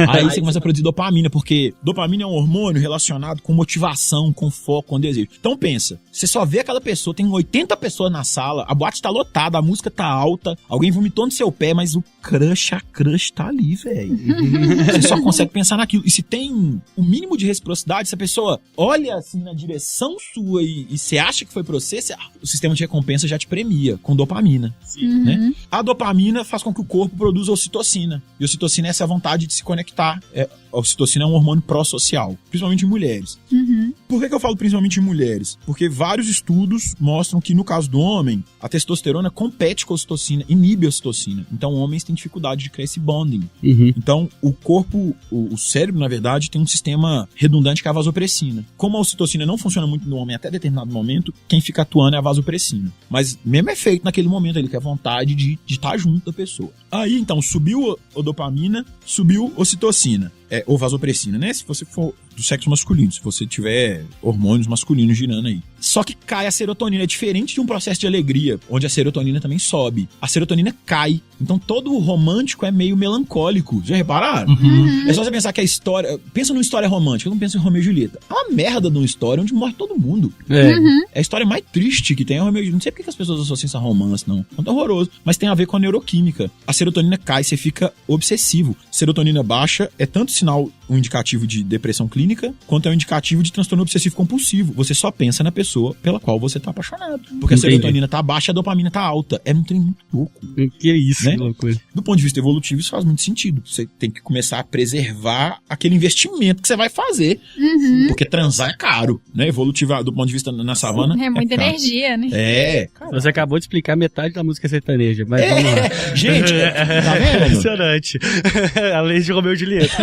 Aí você começa a produzir dopamina, porque dopamina é um hormônio relacionado com motivação, com foco, com desejo. Então pensa, você só vê aquela pessoa, tem 80 pessoas na sala, a boate tá lotada, a música tá alta, alguém vomitou no seu pé, mas a crush tá ali, velho. Você só consegue pensar naquilo. E se tem o mínimo de reciprocidade, se a pessoa olha assim na direção sua e você acha que foi pra você, o sistema de recompensa já te premia com dopamina. Uhum. Né? A dopamina faz com que o corpo produza ocitocina. E ocitocina é essa vontade de se conectar. A ocitocina é um hormônio pró-social, principalmente em mulheres. Uhum. Por que eu falo principalmente em mulheres? Porque vários estudos mostram que no caso do homem, a testosterona compete com a ocitocina, inibe a ocitocina. Então homens têm dificuldade de criar esse bonding. Uhum. Então o corpo, o cérebro, na verdade, tem um sistema redundante que é a vasopressina. Como a ocitocina não funciona muito no homem até determinado momento, quem fica atuando é a vasopressina. Mas mesmo efeito naquele momento ali, que é a vontade de estar junto da pessoa. Aí, então, subiu a dopamina, subiu a ocitocina. Ou vasopressina, né? Se você for do sexo masculino, se você tiver hormônios masculinos girando aí. Só que cai a serotonina. É diferente de um processo de alegria, onde a serotonina também sobe. A serotonina cai. Então todo o romântico é meio melancólico. Já repararam? Uhum. É só você pensar que a história... Pensa numa história romântica, eu não penso em Romeu e Julieta. É uma merda de uma história onde morre todo mundo. É a história mais triste que tem, é Romeu e Julieta. Não sei por que as pessoas associam isso a romance, não. É muito horroroso. Mas tem a ver com a neuroquímica. A serotonina cai, você fica obsessivo. Serotonina baixa é tanto sinal, um indicativo de depressão clínica, quanto é um indicativo de transtorno obsessivo compulsivo. Você só pensa na pessoa pela qual você tá apaixonado. Porque a serotonina tá baixa e a dopamina tá alta. É um trem muito louco. Que isso, né? Que loucura. Do ponto de vista evolutivo, isso faz muito sentido. Você tem que começar a preservar aquele investimento que você vai fazer. Uhum. Porque transar é caro, né? Evolutiva, do ponto de vista na savana. É muita energia, né? Você acabou de explicar metade da música sertaneja, mas vamos lá. Gente, tá vendo? Impressionante. A lei de Romeu e Julieta.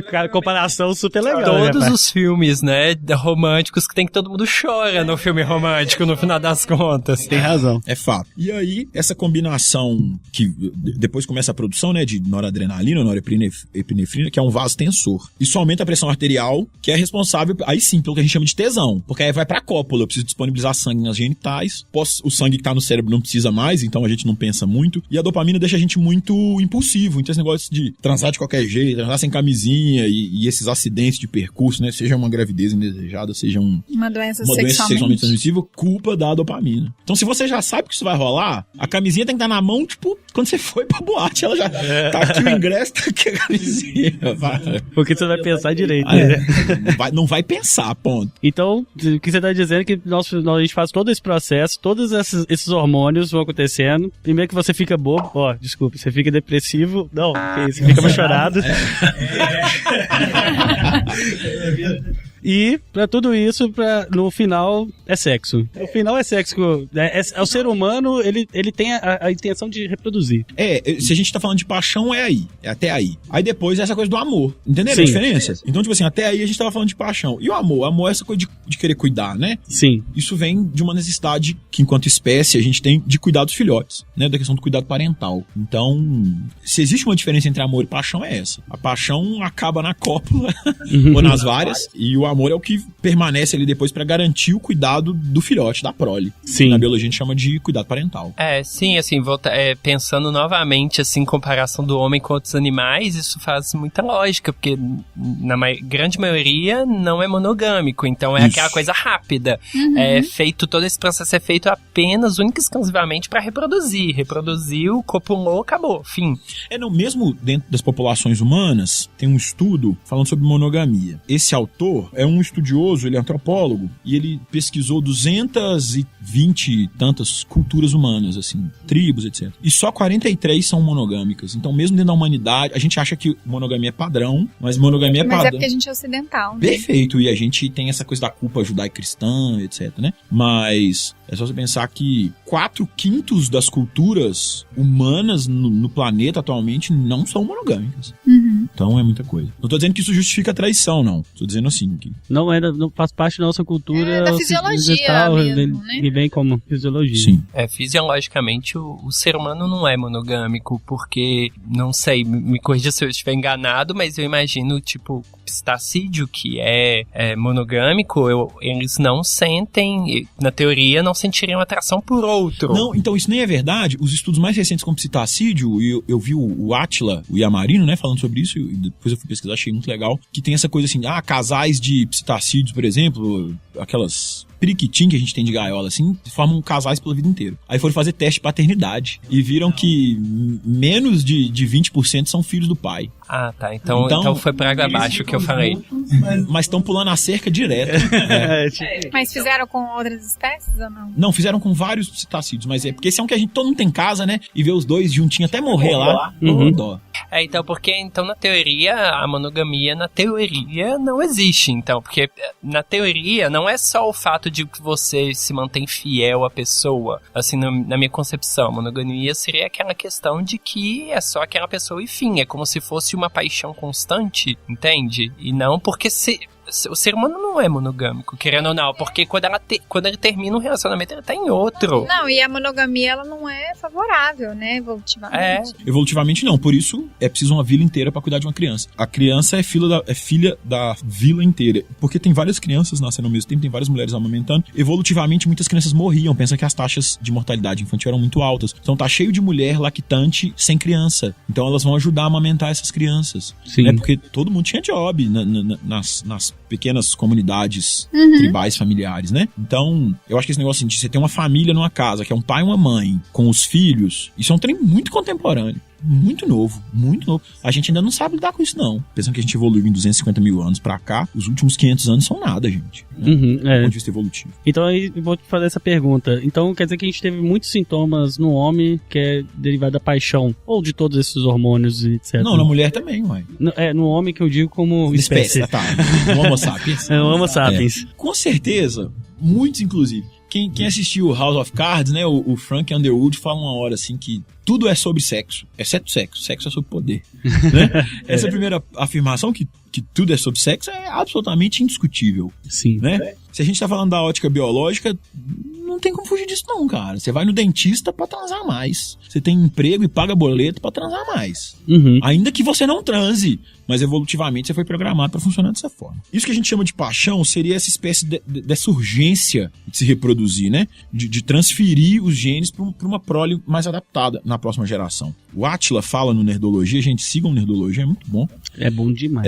Cara, comparação super legal. Todos os filmes, né, românticos, que tem que todo mundo chora no filme romântico, no final das contas. Tem razão. É fato. E aí, essa combinação que depois começa a produção, né, de noradrenalina, norepinefrina, que é um vasotensor. Isso aumenta a pressão arterial, que é responsável, aí sim, pelo que a gente chama de tesão. Porque aí vai pra cópula, eu preciso disponibilizar sangue nas genitais, o sangue que tá no cérebro não precisa mais, então a gente não pensa muito. E a dopamina deixa a gente muito impulsivo. Então esse negócio de transar de qualquer proteger, transar sem camisinha e esses acidentes de percurso, né? Seja uma gravidez indesejada, seja uma doença sexualmente transmissível, culpa da dopamina. Então, se você já sabe que isso vai rolar, a camisinha tem que estar na mão, tipo, quando você foi pra boate, ela já tá aqui o ingresso, tá aqui a camisinha. Porque você vai pensar direito, né? Não vai pensar, ponto. Então, o que você tá dizendo é que a gente faz todo esse processo, todos esses hormônios vão acontecendo. Primeiro que você fica bobo, desculpa, você fica depressivo, você fica chorado. E, pra tudo isso, no final, é sexo. O final é sexo. O ser humano, ele tem a intenção de reproduzir. Se a gente tá falando de paixão, é aí. É até aí. Aí depois é essa coisa do amor. Entenderam a diferença? Então, tipo assim, até aí a gente tava falando de paixão. E o amor? O amor é essa coisa de querer cuidar, né? Sim. Isso vem de uma necessidade que, enquanto espécie, a gente tem de cuidar dos filhotes, né? Da questão do cuidado parental. Então, se existe uma diferença entre amor e paixão, é essa. A paixão acaba na cópula ou nas várias, e o amor é o que permanece ali depois pra garantir o cuidado do filhote, da prole. Sim. Na biologia a gente chama de cuidado parental. Sim, assim, pensando novamente, assim, em comparação do homem com outros animais, isso faz muita lógica, porque na grande maioria não é monogâmico, então é aquela coisa rápida. Todo esse processo é feito apenas, única e exclusivamente pra reproduzir. Reproduziu, copulou, acabou, fim. Mesmo dentro das populações humanas, tem um estudo falando sobre monogamia. Esse autor é um estudioso, ele é antropólogo, e ele pesquisou 220 e tantas culturas humanas, assim, tribos, etc. E só 43 são monogâmicas. Então, mesmo dentro da humanidade, a gente acha que monogamia é padrão, mas monogamia é padrão. Mas é porque a gente é ocidental, né? Perfeito, e a gente tem essa coisa da culpa judaico-cristã, etc, né? Mas é só você pensar que 4/5 das culturas humanas no planeta atualmente não são monogâmicas. Então é muita coisa. Não tô dizendo que isso justifica a traição, não. Tô dizendo assim que... Não faz parte da nossa cultura. É da fisiologia mesmo, né? E bem como fisiologia. Sim. Fisiologicamente, o ser humano não é monogâmico, porque, não sei, me corrija se eu estiver enganado, mas eu imagino, tipo, pistacídeo, que é monogâmico, eles não sentem, na teoria, não sentiriam atração por outro. Não, então isso nem é verdade. Os estudos mais recentes com pistacídio, eu vi o Átila, o Yamarino, né, falando sobre isso, e depois eu fui pesquisar, achei muito legal, que tem essa coisa assim, casais de pistacídeos, por exemplo, aquelas periquitim que a gente tem de gaiola, assim, formam casais pela vida inteira. Aí foram fazer teste de paternidade e viram que menos de 20% são filhos do pai. Tá. Então foi por água abaixo que eu falei. Mas estão pulando a cerca direto. Mas fizeram com outras espécies ou não? Não, fizeram com vários pistacídeos, mas porque esse é um que todo mundo tem em casa, né? E ver os dois juntinhos até morrer lá. Dó. Então, na teoria, a monogamia, na teoria, não existe. Então, porque na teoria, não é só o fato de que você se mantém fiel à pessoa. Assim, na minha concepção, a monogamia seria aquela questão de que é só aquela pessoa e fim. É como se fosse uma paixão constante, entende? E não porque o ser humano não é monogâmico, querendo ou não, porque quando ele termina um relacionamento, ele tá em outro. Não, e a monogamia, ela não é favorável, né, evolutivamente. Evolutivamente não, por isso é preciso uma vila inteira pra cuidar de uma criança. A criança é filha da vila inteira, porque tem várias crianças nascendo ao mesmo tempo, tem várias mulheres amamentando. Evolutivamente, muitas crianças morriam, pensa que as taxas de mortalidade infantil eram muito altas. Então tá cheio de mulher lactante sem criança. Então elas vão ajudar a amamentar essas crianças. Sim. Né? Porque todo mundo tinha job nas pequenas comunidades tribais, familiares, né? Então, eu acho que esse negócio assim, de você ter uma família numa casa, que é um pai e uma mãe, com os filhos, isso é um trem muito contemporâneo. Muito novo, muito novo. A gente ainda não sabe lidar com isso, não. Pensando que a gente evoluiu em 250 mil anos pra cá, os últimos 500 anos são nada, gente. Né? Do ponto de vista evolutivo. Então, aí, eu vou te fazer essa pergunta. Então, quer dizer que a gente teve muitos sintomas no homem que é derivado da paixão, ou de todos esses hormônios e etc. Não, na mulher também, ué. No homem que eu digo como espécie. Tá. No Homo sapiens. No Homo sapiens. Com certeza, muitos, inclusive. Quem assistiu House of Cards, né, o Frank Underwood fala uma hora assim que tudo é sobre sexo, exceto sexo. Sexo é sobre poder. Né? Essa primeira afirmação que tudo é sobre sexo é absolutamente indiscutível. Sim. Né? Se a gente tá falando da ótica biológica, não tem como fugir disso não, cara. Você vai no dentista pra transar mais. Você tem emprego e paga boleto pra transar mais. Ainda que você não transe. mas evolutivamente você foi programado para funcionar dessa forma. Isso que a gente chama de paixão seria essa espécie dessa urgência de se reproduzir, né? De transferir os genes para uma prole mais adaptada na próxima geração. O Átila fala no Nerdologia, gente, sigam o Nerdologia, é muito bom. É bom demais.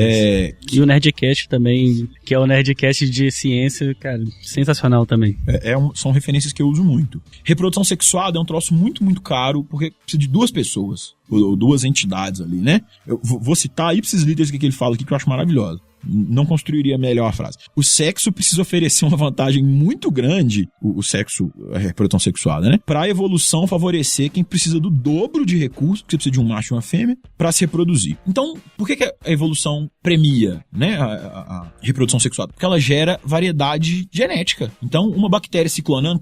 E o Nerdcast também, que é o Nerdcast de ciência, cara, sensacional também. São referências que eu uso muito. Reprodução sexuada é um troço muito, muito caro, porque precisa de 2 pessoas, ou 2 entidades ali, né? Eu vou citar a Ipsis Literis que ele fala aqui, que eu acho maravilhosa. Não construiria melhor a frase. O sexo precisa oferecer uma vantagem muito grande, o sexo, a reprodução sexuada, né? Pra evolução favorecer quem precisa do dobro de recursos, porque você precisa de um macho e uma fêmea, pra se reproduzir. Então, por que a evolução premia, né, a reprodução sexuada? Porque ela gera variedade genética. Então, uma bactéria se clonando,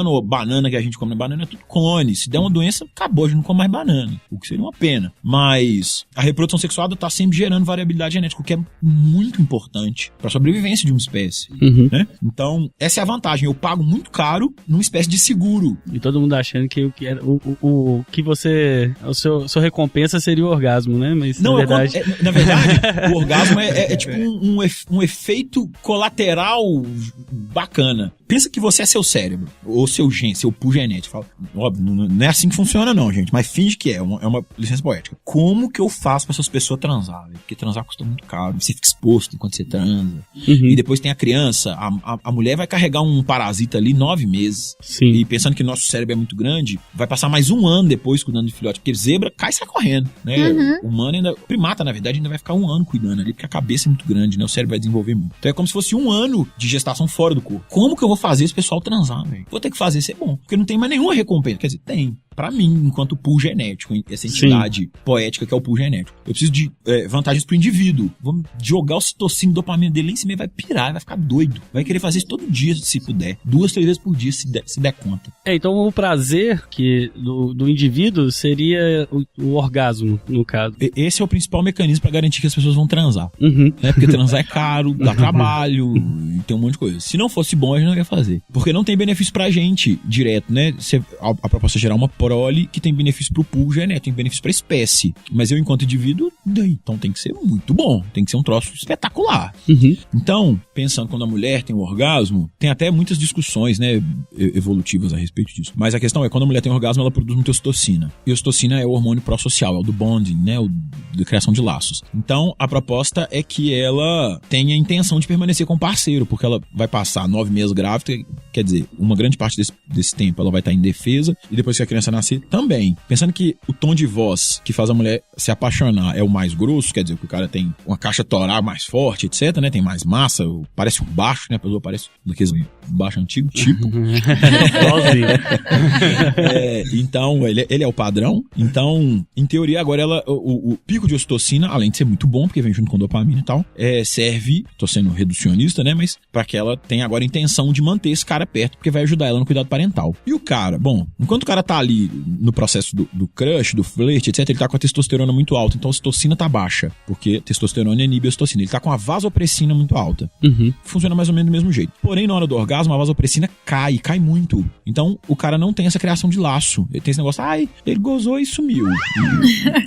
ou banana que a gente come na banana, é tudo clone. Se der uma doença, acabou, a gente não come mais banana. O que seria uma pena. Mas a reprodução sexuada tá sempre gerando variabilidade genética, o que é muito importante para a sobrevivência de uma espécie, né? Então, essa é a vantagem. Eu pago muito caro numa espécie de seguro. E todo mundo achando que o que você... A sua recompensa seria o orgasmo, né? Mas, não, na verdade... o orgasmo é tipo um efeito colateral bacana. Pensa que você é seu cérebro, ou seu gene, seu pool genético. Óbvio, não é assim que funciona não, gente, mas finge que é uma licença poética. Como que eu faço para essas pessoas transar? Porque transar custa muito caro, você fica exposto enquanto você transa. E depois tem a criança, a mulher vai carregar um parasita ali 9 meses. Sim. E pensando que nosso cérebro é muito grande, vai passar mais 1 ano depois cuidando de filhote, porque zebra cai e sai correndo, né? O humano ainda, primata na verdade, ainda vai ficar 1 ano cuidando ali, porque a cabeça é muito grande, né? O cérebro vai desenvolver muito. Então é como se fosse 1 ano de gestação fora do corpo. Como que eu vou fazer esse pessoal transar, velho? Vou ter que fazer isso, é bom, porque não tem mais nenhuma recompensa. Quer dizer, tem. Pra mim, enquanto pool genético, essa entidade poética que é o pool genético. Eu preciso de vantagens pro indivíduo. Vamos jogar o citocina, dopamina dele lá em cima e vai pirar, vai ficar doido. Vai querer fazer isso todo dia, se puder. 2, 3 vezes por dia, se der conta. Então o prazer do indivíduo seria o orgasmo, no caso. Esse é o principal mecanismo pra garantir que as pessoas vão transar. Né? Porque transar é caro, dá trabalho, e tem um monte de coisa. Se não fosse bom, a gente não ia fazer. Porque não tem benefício pra gente direto, né? A proposta é gerar uma prole que tem benefício pro pool genético, tem benefício pra espécie. Mas eu, enquanto indivíduo, então tem que ser muito bom. Tem que ser um troço espetacular. Então, pensando quando a mulher tem um orgasmo, tem até muitas discussões, né, evolutivas a respeito disso. Mas a questão é, quando a mulher tem um orgasmo, ela produz muita ocitocina. E a ocitocina é o hormônio pró-social, é o do bonding, né, da criação de laços. Então, a proposta é que ela tenha a intenção de permanecer com o parceiro, porque ela vai passar 9 meses grávida, quer dizer, uma grande parte desse tempo ela vai estar indefesa, e depois que a criança nascer, também. Pensando que o tom de voz que faz a mulher se apaixonar é o mais grosso, quer dizer, que o cara tem uma caixa toral mais forte, etc, né, tem mais massa, parece um baixo, né, a pessoa parece daqueles baixo antigo, tipo. Então, ele é o padrão. Então, em teoria, agora o pico de ocitocina, além de ser muito bom, porque vem junto com dopamina e tal, serve, tô sendo reducionista, né, mas pra que ela tenha agora a intenção de manter esse cara perto, porque vai ajudar ela no cuidado parental. E o cara, bom, enquanto o cara tá ali no processo do crush, do flerte, etc, ele tá com a testosterona muito alta, então a ocitocina tá baixa, porque a testosterona inibe a ocitocina. Ele tá com a vasopressina muito alta. Funciona mais ou menos do mesmo jeito. Porém, na hora do orgasmo, a vasopressina cai muito. Então, o cara não tem essa criação de laço. Ele tem esse negócio, ele gozou e sumiu.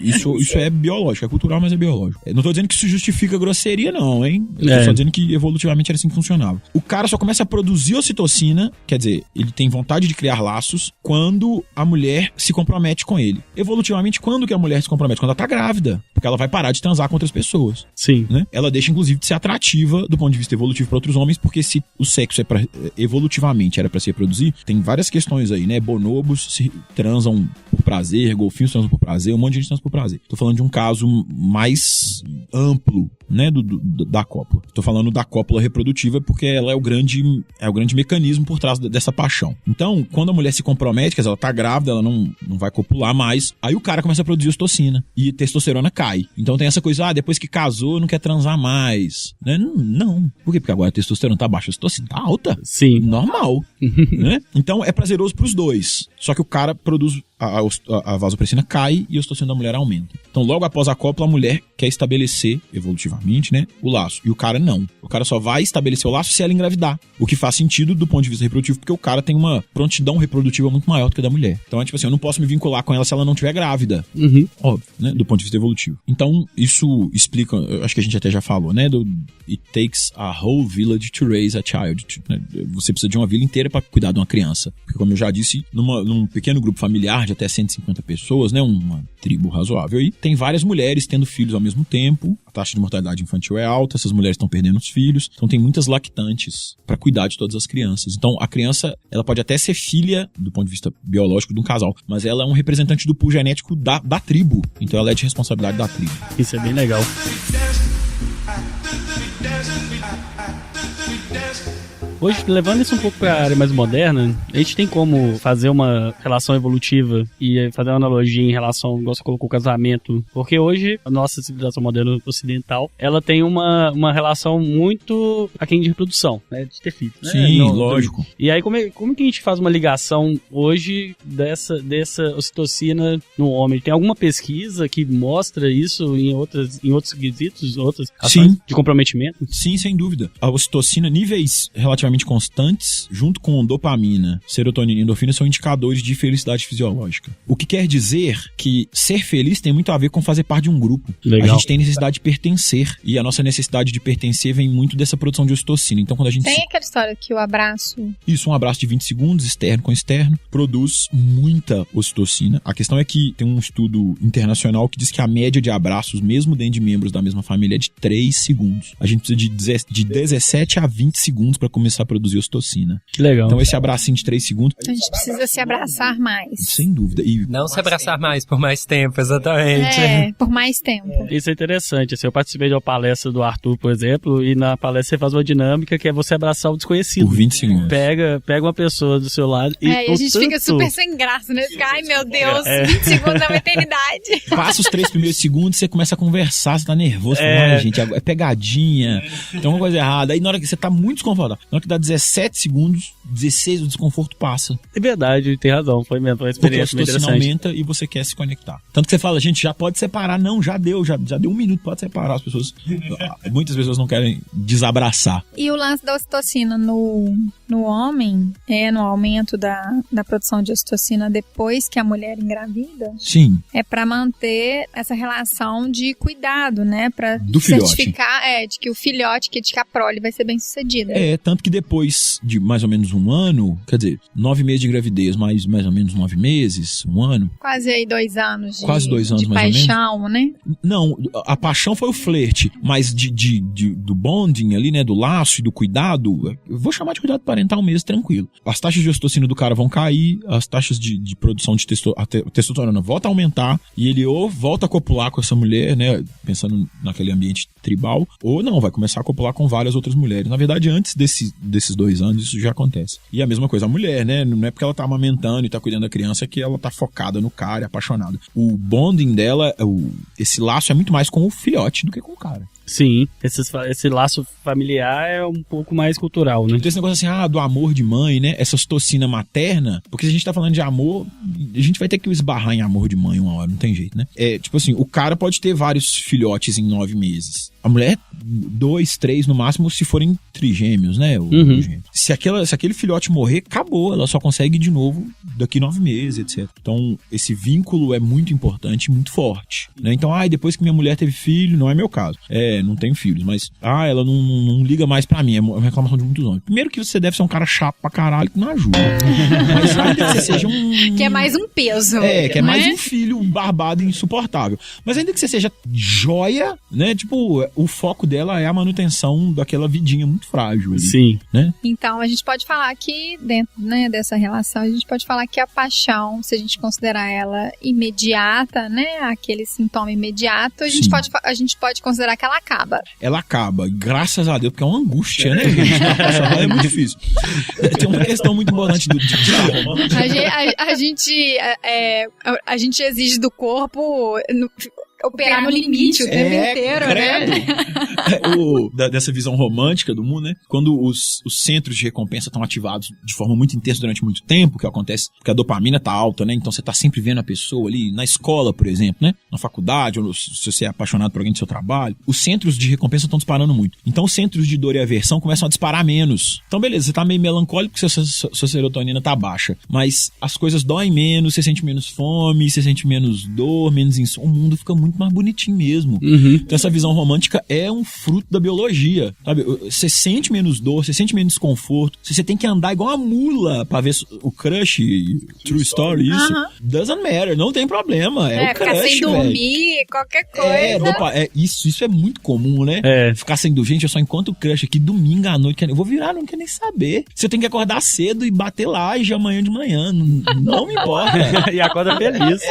Isso é biológico, é cultural, mas é biológico. Não tô dizendo que isso justifica a grosseria, não, hein? Eu tô só dizendo que evolutivamente era assim que funcionava. O cara só começa a produzir ocitocina, quer dizer, ele tem vontade de criar laços quando a mulher se compromete com ele. Evolutivamente, quando que a mulher se compromete? Quando ela tá grávida. Porque ela vai parar de transar com outras pessoas. Sim. Né? Ela deixa, inclusive, de ser atrativa do ponto de vista evolutivo para outros homens, porque se o sexo evolutivamente era para se reproduzir, tem várias questões aí, né? Bonobos se transam por prazer, golfinhos transam por prazer, um monte de gente transa por prazer. Tô falando de um caso mais amplo, né, da cópula. Tô falando da cópula reprodutiva porque ela é o grande mecanismo por trás dessa paixão. Então, quando a mulher se compromete, quer dizer, ela tá grávida, ela não vai copular mais, aí o cara começa a produzir ocitocina e testosterona cai. Então tem essa coisa, depois que casou, não quer transar mais, né? Não. Por quê? Porque agora a testosterona tá baixa, a ocitocina tá alta. Sim. Normal. Né? Então é prazeroso pros dois. Só que o cara produz, a vasopressina cai e a ocitocina da mulher aumenta. Então logo após a cópula, a mulher quer estabelecer, evolutivamente, né, o laço. E o cara não. O cara só vai estabelecer o laço se ela engravidar. O que faz sentido do ponto de vista reprodutivo, porque o cara tem uma prontidão reprodutiva muito maior do que a da mulher. Então é tipo assim, eu não posso me vincular com ela se ela não estiver grávida. Óbvio, né, do ponto de vista evolutivo. Então isso explica, eu acho que a gente até já falou, né, do it takes a whole village to raise a child. Né? Você precisa de uma vila inteira para cuidar de uma criança. Porque como eu já disse, num pequeno grupo familiar de até 150 pessoas, né, uma tribo razoável aí, tem várias mulheres tendo filhos ao mesmo tempo, a taxa de mortalidade infantil é alta, essas mulheres estão perdendo os filhos, então tem muitas lactantes para cuidar de todas as crianças. Então a criança, ela pode até ser filha, do ponto de vista biológico, de um casal, mas ela é um representante do pool genético da tribo, então ela é de responsabilidade da tribo. Isso é bem legal. Hoje, levando isso um pouco para a área mais moderna, a gente tem como fazer uma relação evolutiva e fazer uma analogia em relação, igual você colocou, o casamento. Porque hoje, a nossa civilização moderna ocidental, ela tem uma relação muito aquém de reprodução, né? De ter filho. Né? Sim, lógico. E aí, como que a gente faz uma ligação hoje dessa ocitocina no homem? Tem alguma pesquisa que mostra isso em outros quesitos, outras ações de comprometimento? Sim, sem dúvida. A ocitocina, níveis relativamente constantes, junto com dopamina, serotonina e endorfina, são indicadores de felicidade fisiológica. O que quer dizer que ser feliz tem muito a ver com fazer parte de um grupo. Legal. A gente tem necessidade de pertencer, e a nossa necessidade de pertencer vem muito dessa produção de ocitocina. Então, quando a gente... Tem aquela história que o abraço... Isso, um abraço de 20 segundos, externo com externo, produz muita ocitocina. A questão é que tem um estudo internacional que diz que a média de abraços, mesmo dentro de membros da mesma família, é de 3 segundos. A gente precisa de 17 a 20 segundos para começar a produzir ocitocina. Que legal. Então esse abracinho de 3 segundos... A gente precisa se abraçar mais. Sem dúvida. E não se abraçar mais por mais tempo, exatamente. Por mais tempo. Isso é interessante. Assim, eu participei de uma palestra do Arthur, por exemplo, e na palestra você faz uma dinâmica que é você abraçar o desconhecido. Por 20 segundos. Pega uma pessoa do seu lado e... E a gente fica super sem graça, né? Fica, ai meu Deus, 20 segundos é uma eternidade. Passa os 3 primeiros segundos, você começa a conversar, você tá nervoso, fala, gente, é pegadinha, tem alguma coisa errada. Aí na hora que você tá muito desconfortável, na hora que dá 17 segundos, 16, o desconforto passa. É verdade, tem razão, foi mesmo uma experiência porque a ocitocina interessante. aumenta e você quer se conectar. Tanto que você fala, gente, já pode separar. Não, já deu 1 minuto, pode separar. As pessoas, muitas pessoas não querem desabraçar. E o lance da ocitocina no homem, no aumento da produção de ocitocina depois que a mulher engravida, sim, é pra manter essa relação de cuidado, né? Pra do filhote. Certificar de que o filhote, de que a prole vai ser bem sucedida. Tanto que depois de mais ou menos 1 ano, quer dizer, 9 meses de gravidez, mais ou menos 9 meses, 1 ano. Quase aí 2 anos de, quase 2 anos, de mais paixão, ou menos. Né? Não, a paixão foi o flerte, mas do bonding ali, né, do laço e do cuidado, eu vou chamar de cuidado parental mesmo, tranquilo. As taxas de ocitocina do cara vão cair, as taxas de produção de testosterona volta a aumentar, e ele ou volta a copular com essa mulher, né, pensando naquele ambiente tribal, ou não, vai começar a copular com várias outras mulheres. Na verdade, antes desses 2 anos, isso já acontece. E a mesma coisa, a mulher, né, não é porque ela tá amamentando e tá cuidando da criança que ela tá focada no cara, apaixonada. O bonding dela, esse laço é muito mais com o filhote do que com o cara. Sim, esse laço familiar é um pouco mais cultural, né? Então esse negócio assim, do amor de mãe, né? Essa ocitocina materna, porque se a gente tá falando de amor, a gente vai ter que esbarrar em amor de mãe uma hora, não tem jeito, né? Tipo assim, o cara pode ter vários filhotes em 9 meses. A mulher, 2, 3 no máximo, se forem trigêmeos, né? Se aquele filhote morrer, acabou. Ela só consegue de novo daqui 9 meses, etc. Então, esse vínculo é muito importante e muito forte, né? Então, depois que minha mulher teve filho, não é meu caso. Não tenho filhos, mas ela não liga mais pra mim. É uma reclamação de muitos homens. Primeiro que você deve ser um cara chato pra caralho, que não ajuda. Mas ainda que você seja um... Que é mais um peso. Que é mais um filho barbado e insuportável. Mas ainda que você seja joia, né? Tipo, o foco dela é a manutenção daquela vidinha muito frágil ali. Sim. Né? Então, a gente pode falar que dentro, né, dessa relação, a gente pode falar que a paixão, se a gente considerar ela imediata, né? Aquele sintoma imediato, a gente pode considerar que ela acaba. Ela acaba, graças a Deus, porque é uma angústia, né, gente? É muito difícil. Tem uma questão muito importante a gente exige do corpo operar no limite o tempo inteiro, né? Dessa visão romântica do mundo, né? Quando os centros de recompensa estão ativados de forma muito intensa durante muito tempo, que acontece porque a dopamina tá alta, né? Então você tá sempre vendo a pessoa ali na escola, por exemplo, né? Na faculdade, ou se você é apaixonado por alguém do seu trabalho, os centros de recompensa estão disparando muito. Então os centros de dor e aversão começam a disparar menos. Então beleza, você tá meio melancólico porque sua serotonina tá baixa, mas as coisas doem menos, você sente menos fome, você sente menos dor, menos insônia, o mundo fica muito mais bonitinho mesmo. Então essa visão romântica é um fruto da biologia, sabe? Você sente menos dor, você sente menos desconforto, você tem que andar igual uma mula pra ver o crush, true story, isso, doesn't matter, não tem problema, é o crush, ficar sem dormir, qualquer coisa. Isso é muito comum, né? Ficar sem dormir, gente, eu só encontro o crush aqui domingo à noite, eu vou virar, não quero nem saber. Você tem que acordar cedo e bater laje amanhã de manhã, não me importa. E acorda feliz.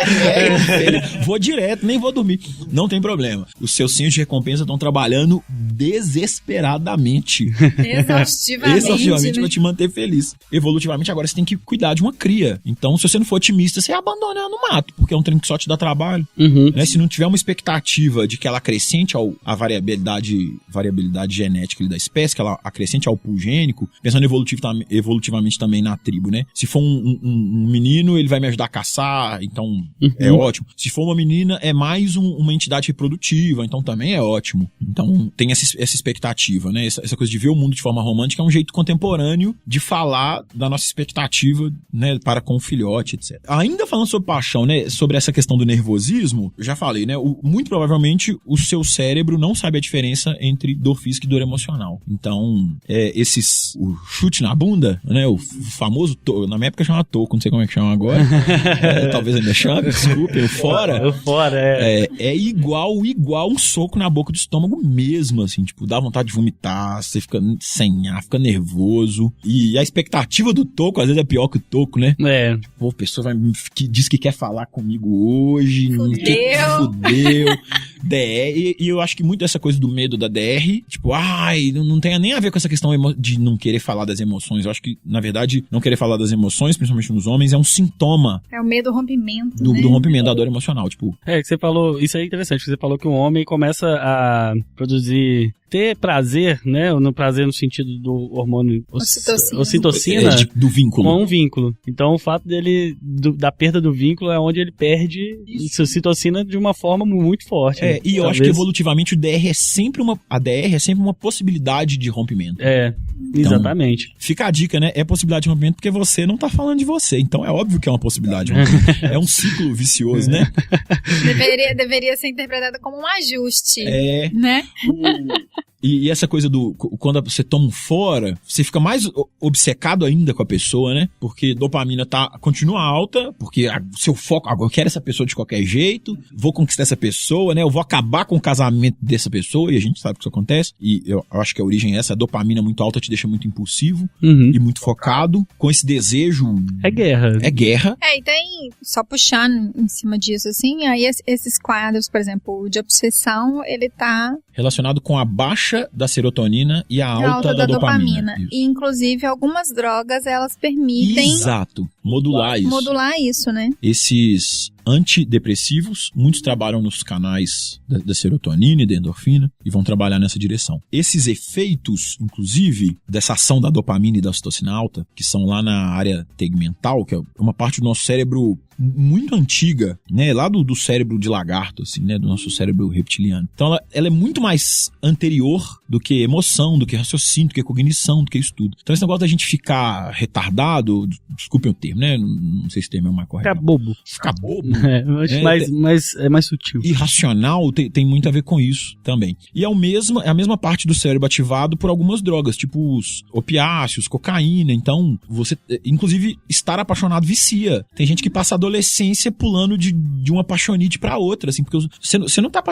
Vou direto, nem vou dormir. Não tem problema. Os seus centros de recompensa estão trabalhando desesperadamente. Exaustivamente pra te manter feliz. Evolutivamente, agora você tem que cuidar de uma cria. Então, se você não for otimista, você abandona no mato, porque é um trem que só te dá trabalho. Né? Se não tiver uma expectativa de que ela acrescente a variabilidade genética da espécie, que ela acrescente ao pool gênico, pensando evolutivamente também na tribo, né? Se for um menino, ele vai me ajudar a caçar, então é ótimo. Se for uma menina, é mais uma entidade reprodutiva, então também é ótimo. Então tem essa expectativa, né? Essa coisa de ver o mundo de forma romântica é um jeito contemporâneo de falar da nossa expectativa, né, para com o filhote, etc. Ainda falando sobre paixão, né, sobre essa questão do nervosismo, eu já falei, né, muito provavelmente o seu cérebro não sabe a diferença entre dor física e dor emocional. Então, o chute na bunda, né, o famoso na minha época chamava toco, não sei como é que chama agora, talvez ainda chame, desculpem, o fora. É igual um soco na boca do estômago mesmo, assim, tipo, dá vontade de vomitar, você fica sem ar, fica nervoso, e a expectativa do toco às vezes é pior que o toco, né? Tipo, a pessoa diz que quer falar comigo hoje, fudeu. DR, e eu acho que muito dessa coisa do medo da DR, tipo, não tem nem a ver com essa questão de não querer falar das emoções. Eu acho que, na verdade, não querer falar das emoções, principalmente nos homens, é um sintoma. É o medo do rompimento, do rompimento, da dor emocional, tipo. Que você falou, isso é interessante, que você falou que o homem começa a produzir, ter prazer, né? No prazer no sentido do hormônio ocitocina do vínculo. Com um vínculo. Então o fato da perda do vínculo é onde ele perde ocitocina de uma forma muito forte. E eu acho que evolutivamente a DR é sempre uma possibilidade de rompimento. Exatamente. Então, fica a dica, né? É possibilidade de rompimento porque você não tá falando de você. Então é óbvio que é uma possibilidade de rompimento. É um ciclo vicioso, né? Deveria ser interpretada como um ajuste. Né? E essa coisa quando você toma um fora, você fica mais obcecado ainda com a pessoa, né? Porque dopamina continua alta, porque seu foco, agora eu quero essa pessoa de qualquer jeito, vou conquistar essa pessoa, né? Eu vou acabar com o casamento dessa pessoa, e a gente sabe que isso acontece. E eu acho que a origem é essa, a dopamina muito alta te deixa muito impulsivo e muito focado, com esse desejo. É guerra. E tem, só puxando em cima disso, assim, aí esses quadros, por exemplo, de obsessão, ele tá relacionado com a baixa da serotonina e a alta da dopamina. E, inclusive, algumas drogas, elas permitem... Exato. Modular isso, né? Esses antidepressivos, muitos trabalham nos canais da serotonina e da endorfina e vão trabalhar nessa direção. Esses efeitos, inclusive, dessa ação da dopamina e da ocitocina alta, que são lá na área tegmental, que é uma parte do nosso cérebro muito antiga, né, lá do cérebro de lagarto, assim, né, do nosso cérebro reptiliano. Então ela é muito mais anterior do que emoção, do que raciocínio, do que cognição, do que isso tudo. Então esse negócio da gente ficar retardado, desculpem o termo, né, não sei se o termo é o mais correto. Ficar bobo. Mas é mais sutil. Irracional tem muito a ver com isso também. E é a mesma parte do cérebro ativado por algumas drogas, tipo os opiáceos, cocaína. Então, você, inclusive, estar apaixonado vicia. Tem gente que passa a adolescência pulando de uma paixonite pra outra, assim, porque você não tá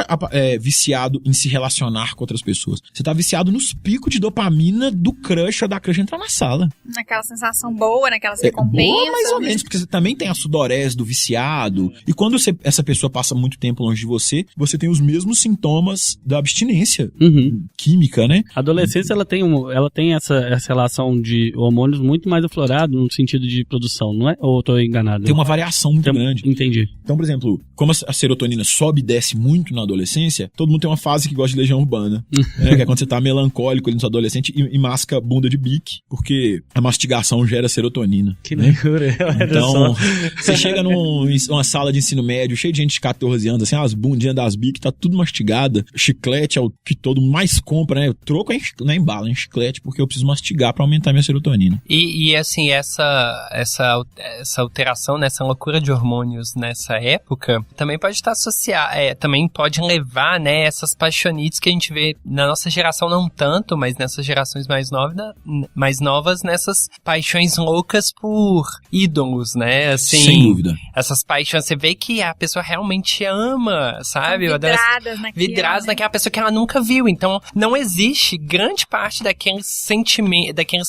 viciado em se relacionar com outras pessoas. Você tá viciado nos picos de dopamina do crush ou da crush entrar na sala. Naquela sensação boa, naquelas recompensas. mais ou menos, porque você também tem a sudorese do viciado. E quando essa pessoa passa muito tempo longe de você, você tem os mesmos sintomas da abstinência química, né? A adolescência, ela tem essa relação de hormônios muito mais aflorado no sentido de produção, não é? Ou eu tô enganado? Tem uma variação muito grande. Entendi. Então, por exemplo, como a serotonina sobe e desce muito na adolescência, todo mundo tem uma fase que gosta de Legião Urbana, né? Que é quando você tá melancólico ali no seu adolescente e masca bunda de bique, porque a mastigação gera serotonina. Que loucura. Então, você chega numa sala de ensino médio, cheio de gente de 14 anos, assim, as bundinhas das biques, tá tudo mastigada. Chiclete é o que todo mundo mais compra, né? O troco não é em bala, é em chiclete, porque eu preciso mastigar pra aumentar minha serotonina. E assim, essa alteração, né, essa loucura de hormônios nessa época, também pode estar associada, também pode levar, né, essas paixonites que a gente vê na nossa geração, não tanto, mas nessas gerações mais novas, nessas paixões loucas por ídolos, né, assim. Sem dúvida. Essas paixões, você vê que a pessoa realmente ama, sabe? Vidradas naquela pessoa que ela nunca viu. Então, não existe grande parte daqueles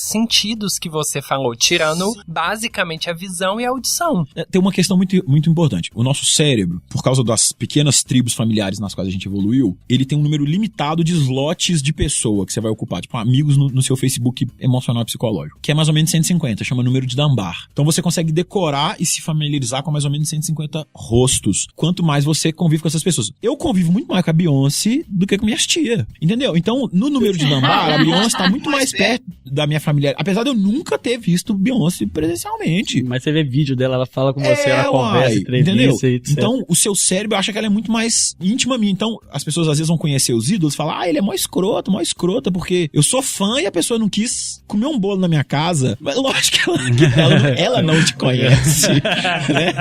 sentidos que você falou, tirando basicamente a visão e a audição. Tem uma questão muito, muito importante. O nosso cérebro, por causa das pequenas tribos familiares nas quais a gente evoluiu, ele tem um número limitado de slots de pessoa que você vai ocupar, tipo amigos no seu Facebook emocional e psicológico, que é mais ou menos 150, chama número de Dunbar. Então você consegue decorar e se familiarizar com mais ou menos 150 rostos, quanto mais você convive com essas pessoas. Eu convivo muito mais com a Beyoncé do que com minhas tia, entendeu? Então, no número de Dunbar, a Beyoncé tá muito mais perto da minha família, apesar de eu nunca ter visto Beyoncé presencialmente. Mas você vê vídeo dela, ela fala com você, ela conversa, entrevista, etc. Então, o seu cérebro acha que ela é muito mais íntima minha. Então, as pessoas às vezes vão conhecer os ídolos e falar, ele é mó escrota, porque eu sou fã e a pessoa não quis comer um bolo na minha casa. Mas lógico que ela não te conhece. Né?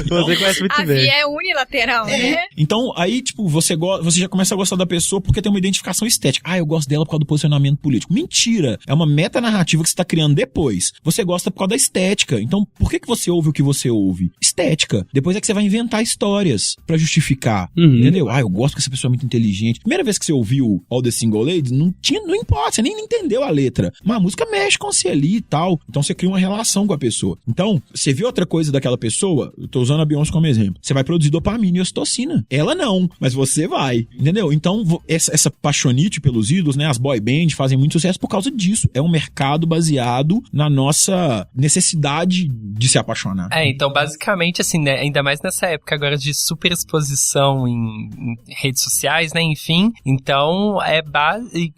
Então, você conhece muito bem. A via é unilateral, né? Então, aí, tipo, você já começa a gostar da pessoa porque tem uma identificação estética. Eu gosto dela por causa do posicionamento político. Mentira! É uma metanarrativa que você tá criando depois. Você gosta por causa da estética. Então, por que você ouve o que você ouve? Estética. Depois é que você vai inventar histórias pra justificar. Entendeu? Eu gosto que essa pessoa é muito inteligente. Primeira vez que você ouviu All the Single Ladies, não importa, você nem entendeu a letra. Mas a música mexe com você ali e tal. Então, você cria uma relação com a pessoa. Então, você vê outra coisa daquela pessoa, eu tô usando a Beyoncé como exemplo. Você vai produzir dopamina e ocitocina. Ela não, mas você vai. Entendeu? Então, essa paixonite pelos ídolos, né? As boy band fazem muito sucesso por causa disso. É um mercado baseado na nossa necessidade de se apaixonar. Então, basicamente, assim, né? Ainda mais nessa época agora de superexposição em redes sociais, né? Enfim. Então,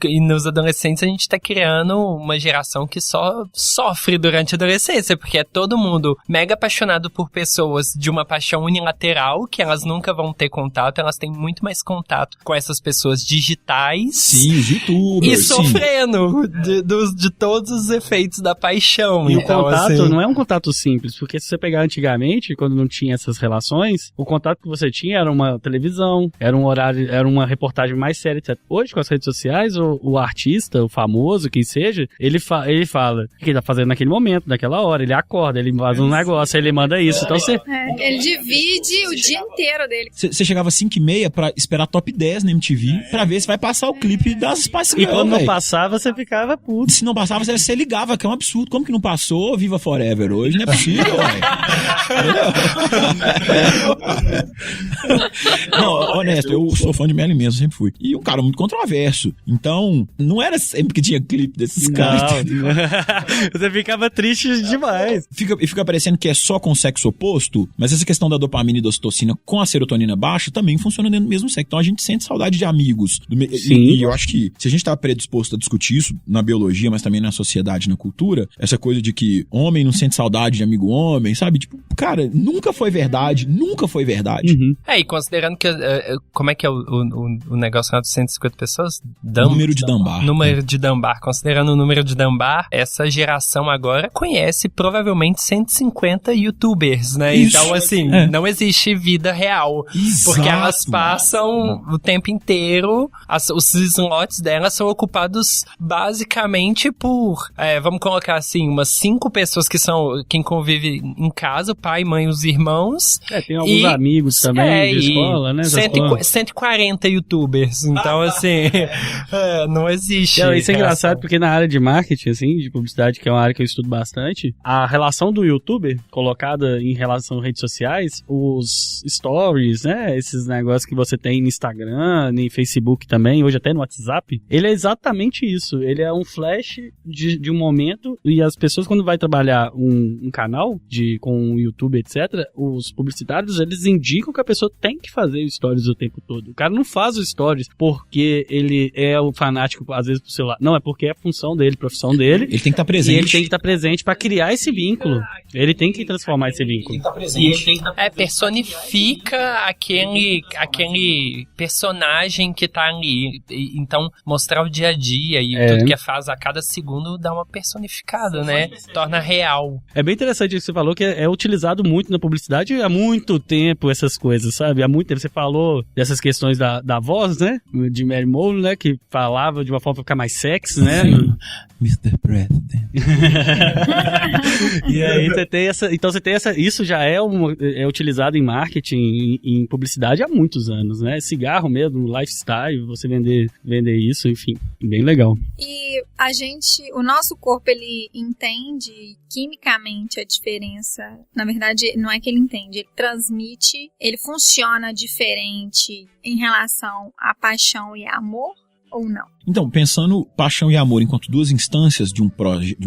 e nos adolescentes a gente tá criando uma geração que só sofre durante a adolescência, porque é todo mundo mega apaixonado por pessoas de uma paixão unilateral, que elas nunca vão ter contato, elas têm muito mais contato com essas pessoas digitais. Sim, os youtubers. E sofrendo de todos os efeitos da paixão. E então, o contato assim, não é um contato simples, porque se você pegar antigamente, quando não tinha essas relações, o contato que você tinha era uma televisão, era um horário, era uma reportagem mais séria, etc. Hoje, com as redes sociais, o artista, o famoso, quem seja, ele fala o que ele tá fazendo naquele momento, naquela hora, ele acorda, ele faz um negócio, ele manda isso. Então você... ele divide o dia inteiro dele. Você chegava às 5h30 pra esperar top 10 na MTV pra ver se vai passar o clipe das Spice Girls. E quando não passava, você ficava puto. Se não passava, você ligava, que é um absurdo. Como que não passou? Viva Forever hoje, não é possível, ué. Não, honesto, eu sou fã de Marilyn Manson, sempre fui. E um cara muito controverso. Então, não era sempre que tinha clipe desses caras. Você ficava triste demais. Fica parecendo que é só com sexo oposto, mas essa questão da dopamina e da ocitocina com a serotonina baixa também funciona dentro do mesmo sexo. Então a gente sente saudade de amigos. E eu acho que se a gente tá predisposto a discutir isso na biologia, mas também na sociedade, na cultura, essa coisa de que homem não sente saudade de amigo homem, sabe? Tipo, cara, nunca foi verdade. E considerando que como é que é o negócio lá dos 150 pessoas? Número de Dunbar. Número de Dunbar. Considerando o número de Dunbar, essa geração agora conhece provavelmente 150 youtubers, né? Isso. Então, assim, não existe vida real. Exato. Porque elas passam o tempo inteiro, os slots delas são ocupados basicamente por, vamos colocar assim, umas 5 pessoas que são quem convive em casa, o pai, mãe, os irmãos. Tem alguns amigos também de escola, né? 140 youtubers. Então, assim, não existe. Isso é engraçado porque na área de marketing, assim, de publicidade, que é uma área que eu estudo bastante, a relação do youtuber, colocada em relação às redes sociais, os stories, né, esses negócios que você tem no Instagram, no Facebook também, hoje até no WhatsApp, ele é exatamente isso. Ele é um flash de um momento, e as pessoas, quando vai trabalhar um canal com um YouTube, etc., os publicitários, eles indicam que a pessoa tem que fazer stories o tempo todo. O cara não faz os stories porque ele é o fanático, às vezes, pro celular. Não, é porque é a função dele, a profissão dele. Ele tem que estar presente. E ele tem que estar presente para criar esse vínculo. Ele tem que transformar esse vínculo. Personifica aquele personagem que tá ali. Então, mostrar o dia a dia e tudo que faz a cada segundo dá uma personificada, né? Torna real. É bem interessante isso que você falou, que é utilizado muito na publicidade há muito tempo, essas coisas, sabe? Há muito tempo. Você falou dessas questões da voz, né? De Mary Moll, né? Que falava de uma forma pra ficar mais sexy, né? Mr. President. E aí você tem essa... Então você tem essa... Isso já é utilizado em marketing, em publicidade há muitos anos, né? Cigarro mesmo, lifestyle, você vender isso, enfim. Bem legal. E o nosso corpo, ele entende quimicamente a diferença. Na verdade, não é que ele entende, ele transmite, ele funciona diferente em relação a paixão e amor ou não? Então, pensando paixão e amor enquanto duas instâncias de um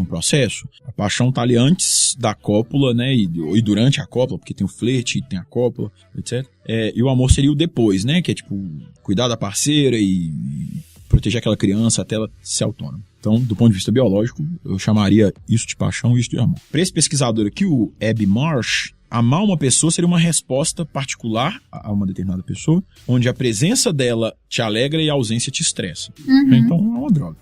processo, a paixão tá ali antes da cópula, né, e durante a cópula, porque tem o flerte, tem a cópula, etc. E o amor seria o depois, né, que é tipo, cuidar da parceira e proteger aquela criança até ela ser autônoma. Então, do ponto de vista biológico, eu chamaria isso de paixão e isso de amor. Para esse pesquisador aqui, o Abby Marsh, amar uma pessoa seria uma resposta particular a uma determinada pessoa, onde a presença dela te alegra e a ausência te estressa. Então, é uma droga.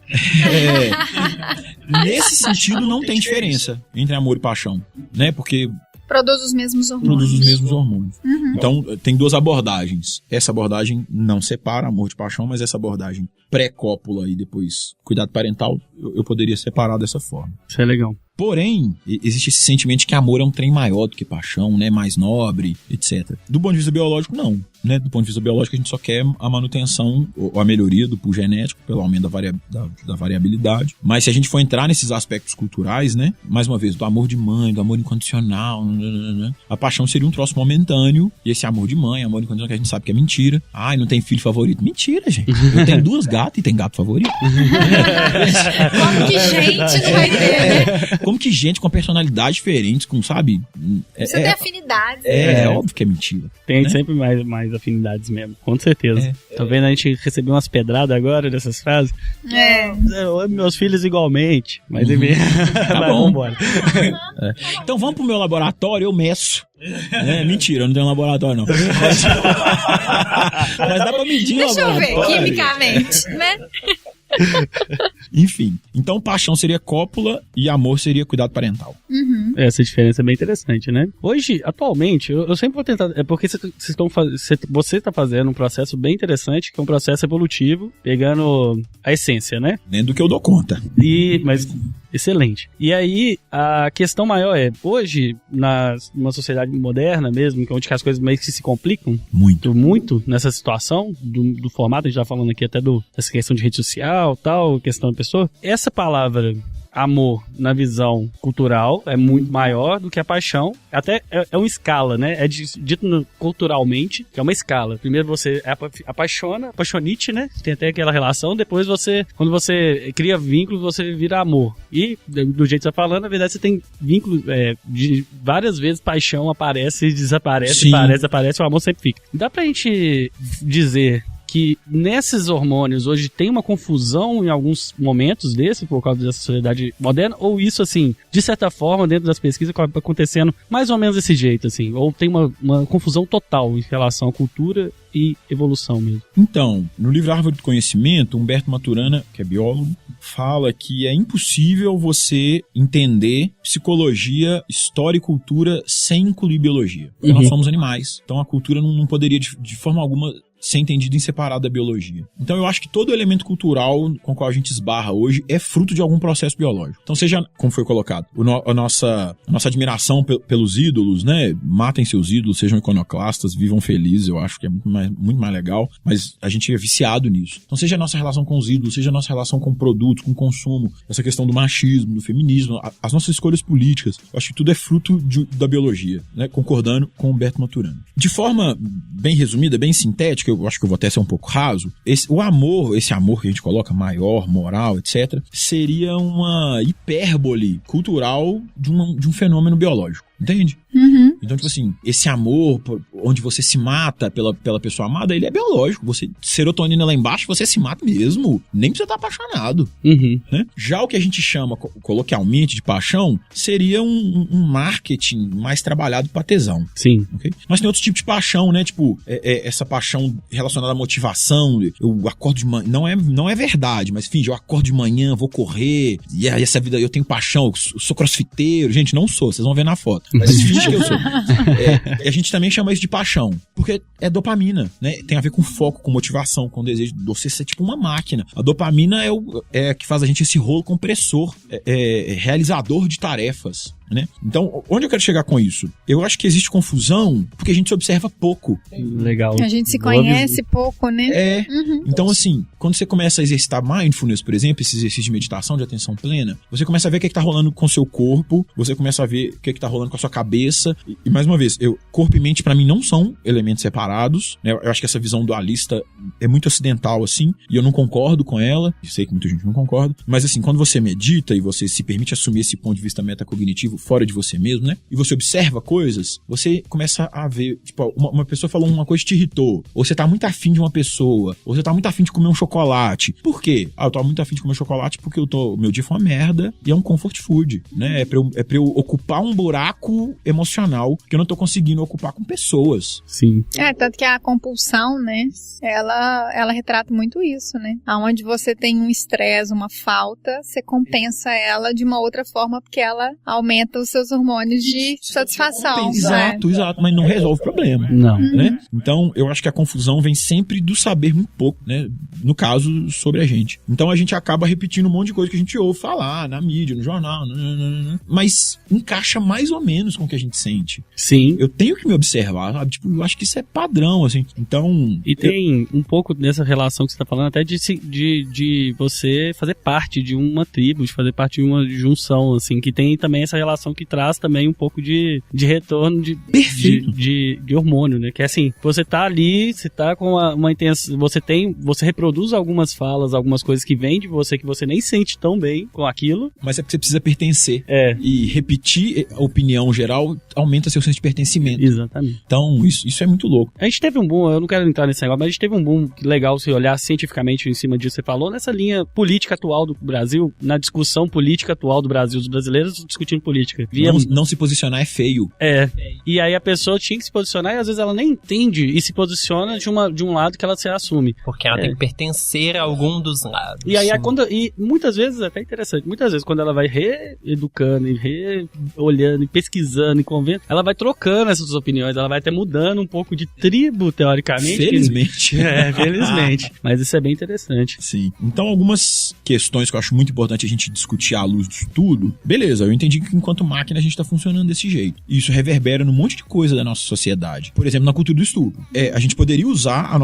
Nesse sentido, não tem diferença entre amor e paixão, né? Porque produz os mesmos hormônios. Então, tem duas abordagens. Essa abordagem não separa amor de paixão, mas essa abordagem pré-cópula e depois cuidado parental, eu poderia separar dessa forma. Isso é legal. Porém, existe esse sentimento de que amor é um trem maior do que paixão, né? Mais nobre, etc. Do ponto de vista biológico, não. Né? Do ponto de vista biológico, a gente só quer a manutenção ou a melhoria do pool genético, pelo aumento da variabilidade. Mas se a gente for entrar nesses aspectos culturais, né? Mais uma vez, do amor de mãe, do amor incondicional, a paixão seria um troço momentâneo. E esse amor de mãe, amor incondicional, que a gente sabe que é mentira. Ai, não tem filho favorito. Mentira, gente. Eu tenho 2 gatas e tem gato favorito. Como que gente não vai ter, né? Como que gente com personalidade diferente, com, sabe? Você tem afinidades. É óbvio que é mentira. Tem, né? Né? Sempre mais afinidades mesmo, com certeza. Tá vendo? A gente recebeu umas pedradas agora dessas frases. Eu amo meus filhos igualmente. Mas tá bom. Vambora. Então vamos pro meu laboratório, eu meço. Mentira, eu não tenho laboratório, não. Mas dá pra medir. Deixa eu ver, quimicamente, né? Enfim, então paixão seria cópula e amor seria cuidado parental. Essa diferença é bem interessante, né? Hoje, atualmente, eu sempre vou tentar... É porque você está fazendo um processo bem interessante, que é um processo evolutivo, pegando a essência, né? Dentro do que eu dou conta. Mas excelente. E aí, a questão maior é, hoje, numa sociedade moderna mesmo, onde as coisas meio que se complicam muito nessa situação, do formato, a gente tá falando aqui até dessa questão de rede social, tal, questão da pessoa, essa palavra amor, na visão cultural, é muito maior do que a paixão. Até é uma escala, né? É dito culturalmente, que é uma escala. Primeiro você apaixonite, né? Tem até aquela relação. Depois quando você cria vínculos, você vira amor. E, do jeito que você tá falando, na verdade, você tem vínculos, de várias vezes paixão aparece, desaparece, aparece, o amor sempre fica. Dá pra gente dizer que nesses hormônios hoje tem uma confusão em alguns momentos por causa dessa sociedade moderna, ou isso, assim, de certa forma, dentro das pesquisas, acaba acontecendo mais ou menos desse jeito, assim, ou tem uma confusão total em relação à cultura e evolução mesmo? Então, no livro Árvore do Conhecimento, Humberto Maturana, que é biólogo, fala que é impossível você entender psicologia, história e cultura sem incluir biologia. Porque nós somos animais. Então a cultura não poderia, de forma alguma, ser entendido em separado da biologia. Então eu acho que todo elemento cultural com o qual a gente esbarra hoje é fruto de algum processo biológico. Então seja, como foi colocado, a nossa admiração pelos ídolos, né? Matem seus ídolos, sejam iconoclastas, vivam felizes, eu acho que é muito mais legal, mas a gente é viciado nisso. Então seja a nossa relação com os ídolos, seja a nossa relação com produtos, com consumo, essa questão do machismo, do feminismo, as nossas escolhas políticas, eu acho que tudo é fruto da biologia, né? Concordando com Humberto Maturana. De forma bem resumida, bem sintética, eu acho que eu vou até ser um pouco raso, esse amor que a gente coloca maior, moral, etc., seria uma hipérbole cultural de um fenômeno biológico. Entende? Uhum. Então, tipo assim, esse amor onde você se mata pela pessoa amada, ele é biológico. Você, serotonina lá embaixo, você se mata mesmo. Nem precisa estar apaixonado. Uhum. Né? Já o que a gente chama coloquialmente de paixão seria um marketing mais trabalhado para tesão. Sim. Okay? Mas tem outros tipos de paixão, né? Tipo, essa paixão relacionada à motivação. Eu acordo de manhã. Não é verdade, mas finge, eu acordo de manhã, vou correr. E essa vida eu tenho paixão. Eu sou crossfiteiro. Gente, não sou. Vocês vão ver na foto. Mas finge que eu sou. A gente também chama isso de paixão. Porque é dopamina, né? Tem a ver com foco, com motivação, com desejo de você ser tipo uma máquina. A dopamina é que faz a gente esse rolo compressor, realizador de tarefas. Né? Então, onde eu quero chegar com isso? Eu acho que existe confusão porque a gente se observa pouco. Legal. A gente se conhece pouco, né? Uhum. Então, assim, quando você começa a exercitar mindfulness, por exemplo, esse exercício de meditação, de atenção plena, você começa a ver o que tá rolando com o seu corpo, você começa a ver o que tá rolando com a sua cabeça. E mais uma vez, corpo e mente pra mim não são elementos separados, né? Eu acho que essa visão dualista é muito ocidental, assim, e eu não concordo com ela, e sei que muita gente não concorda, mas assim, quando você medita e você se permite assumir esse ponto de vista metacognitivo fora de você mesmo, né? E você observa coisas, você começa a ver, tipo, uma pessoa falou uma coisa que te irritou, ou você tá muito afim de uma pessoa, ou você tá muito afim de comer um chocolate. Por quê? Eu tô muito afim de comer chocolate porque meu dia foi uma merda e é um comfort food, né? É pra eu ocupar um buraco emocional que eu não tô conseguindo ocupar com pessoas. Sim. Tanto que a compulsão, né? Ela retrata muito isso, né? Aonde você tem um estresse, uma falta, você compensa ela de uma outra forma porque ela aumenta os seus hormônios de satisfação. Exato, mas não resolve o problema. Não. Né? Então, eu acho que a confusão vem sempre do saber muito pouco, né? No caso, sobre a gente. Então, a gente acaba repetindo um monte de coisa que a gente ouve falar na mídia, no jornal, mas encaixa mais ou menos com o que a gente sente. Sim. Eu tenho que me observar, sabe? Tipo, eu acho que isso é padrão, assim. Então... E tem um pouco dessa relação que você tá falando, até de você fazer parte de uma tribo, de fazer parte de uma junção, assim, que tem também essa relação que traz também um pouco de retorno de hormônio, né? Que é assim, você tá ali, você tá com uma intenção, você reproduz algumas falas, algumas coisas que vêm de você que você nem sente tão bem com aquilo. Mas é porque você precisa pertencer. E repetir a opinião geral aumenta seu senso de pertencimento. Exatamente. Então, isso é muito louco. A gente teve um boom, eu não quero entrar nesse negócio, mas a gente teve um boom legal se olhar cientificamente em cima disso que você falou, nessa linha política atual do Brasil, na discussão política atual do Brasil, os brasileiros discutindo política. Não se posicionar é feio. E aí a pessoa tinha que se posicionar e às vezes ela nem entende e se posiciona de um lado que ela se assume. Porque ela tem que pertencer a algum dos lados. E aí e muitas vezes, até interessante, muitas vezes quando ela vai reeducando e olhando e pesquisando e convendo, ela vai trocando essas opiniões, ela vai até mudando um pouco de tribo, teoricamente. Felizmente. Felizmente. Mas isso é bem interessante. Sim. Então algumas questões que eu acho muito importante a gente discutir à luz disso tudo, beleza, eu entendi que enquanto máquina a gente tá funcionando desse jeito. E isso reverbera num monte de coisa da nossa sociedade. Por exemplo, na cultura do estupro. A gente poderia usar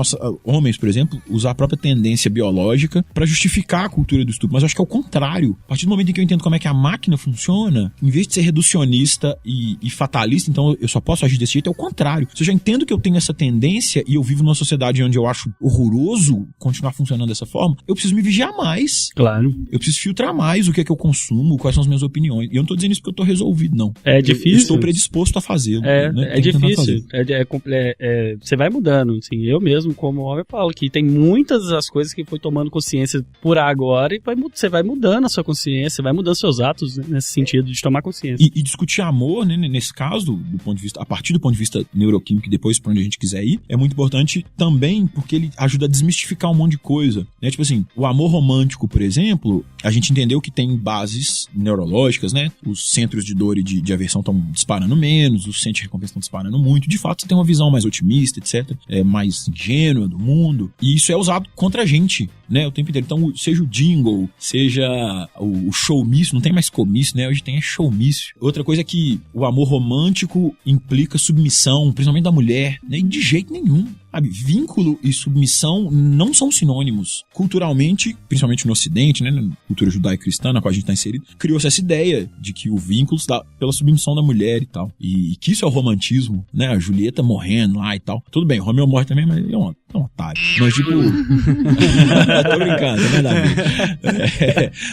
homens, por exemplo, usar a própria tendência biológica pra justificar a cultura do estupro, mas eu acho que é o contrário. A partir do momento em que eu entendo como é que a máquina funciona, em vez de ser reducionista e fatalista, então eu só posso agir desse jeito, é o contrário. Se eu já entendo que eu tenho essa tendência e eu vivo numa sociedade onde eu acho horroroso continuar funcionando dessa forma, eu preciso me vigiar mais. Claro. Eu preciso filtrar mais o que é que eu consumo, quais são as minhas opiniões. E eu não tô dizendo isso porque eu tô resolvido, não. É difícil. Eu estou predisposto a fazê-lo. É difícil. Você vai mudando. Assim, eu mesmo, como homem, falo que tem muitas das coisas que foi tomando consciência por agora e você vai mudando a sua consciência, você vai mudando seus atos, né, nesse sentido de tomar consciência. E discutir amor, né, nesse caso, do ponto de vista, a partir do ponto de vista neuroquímico e depois para onde a gente quiser ir. É muito importante também porque ele ajuda a desmistificar um monte de coisa, né? Tipo assim, o amor romântico, por exemplo, a gente entendeu que tem bases neurológicas, né? Os centros de dor e de aversão estão disparando menos, os centros de recompensa estão disparando muito. De fato, você tem uma visão mais otimista, etc. Mais ingênua do mundo. E isso é usado contra a gente, né? O tempo inteiro. Então, seja o jingle, seja o showmício, não tem mais comício, né? Hoje tem showmício. Outra coisa é que o amor romântico implica submissão, principalmente da mulher, né? E de jeito nenhum. Sabe, vínculo e submissão não são sinônimos. Culturalmente, principalmente no Ocidente, né, na cultura judaico-cristã na qual a gente está inserido, criou-se essa ideia de que o vínculo se dá pela submissão da mulher e tal. E que isso é o romantismo, né? A Julieta morrendo lá e tal. Tudo bem, o Romeu morre também, mas é um otário. Mas tipo... Tô brincando, é verdade.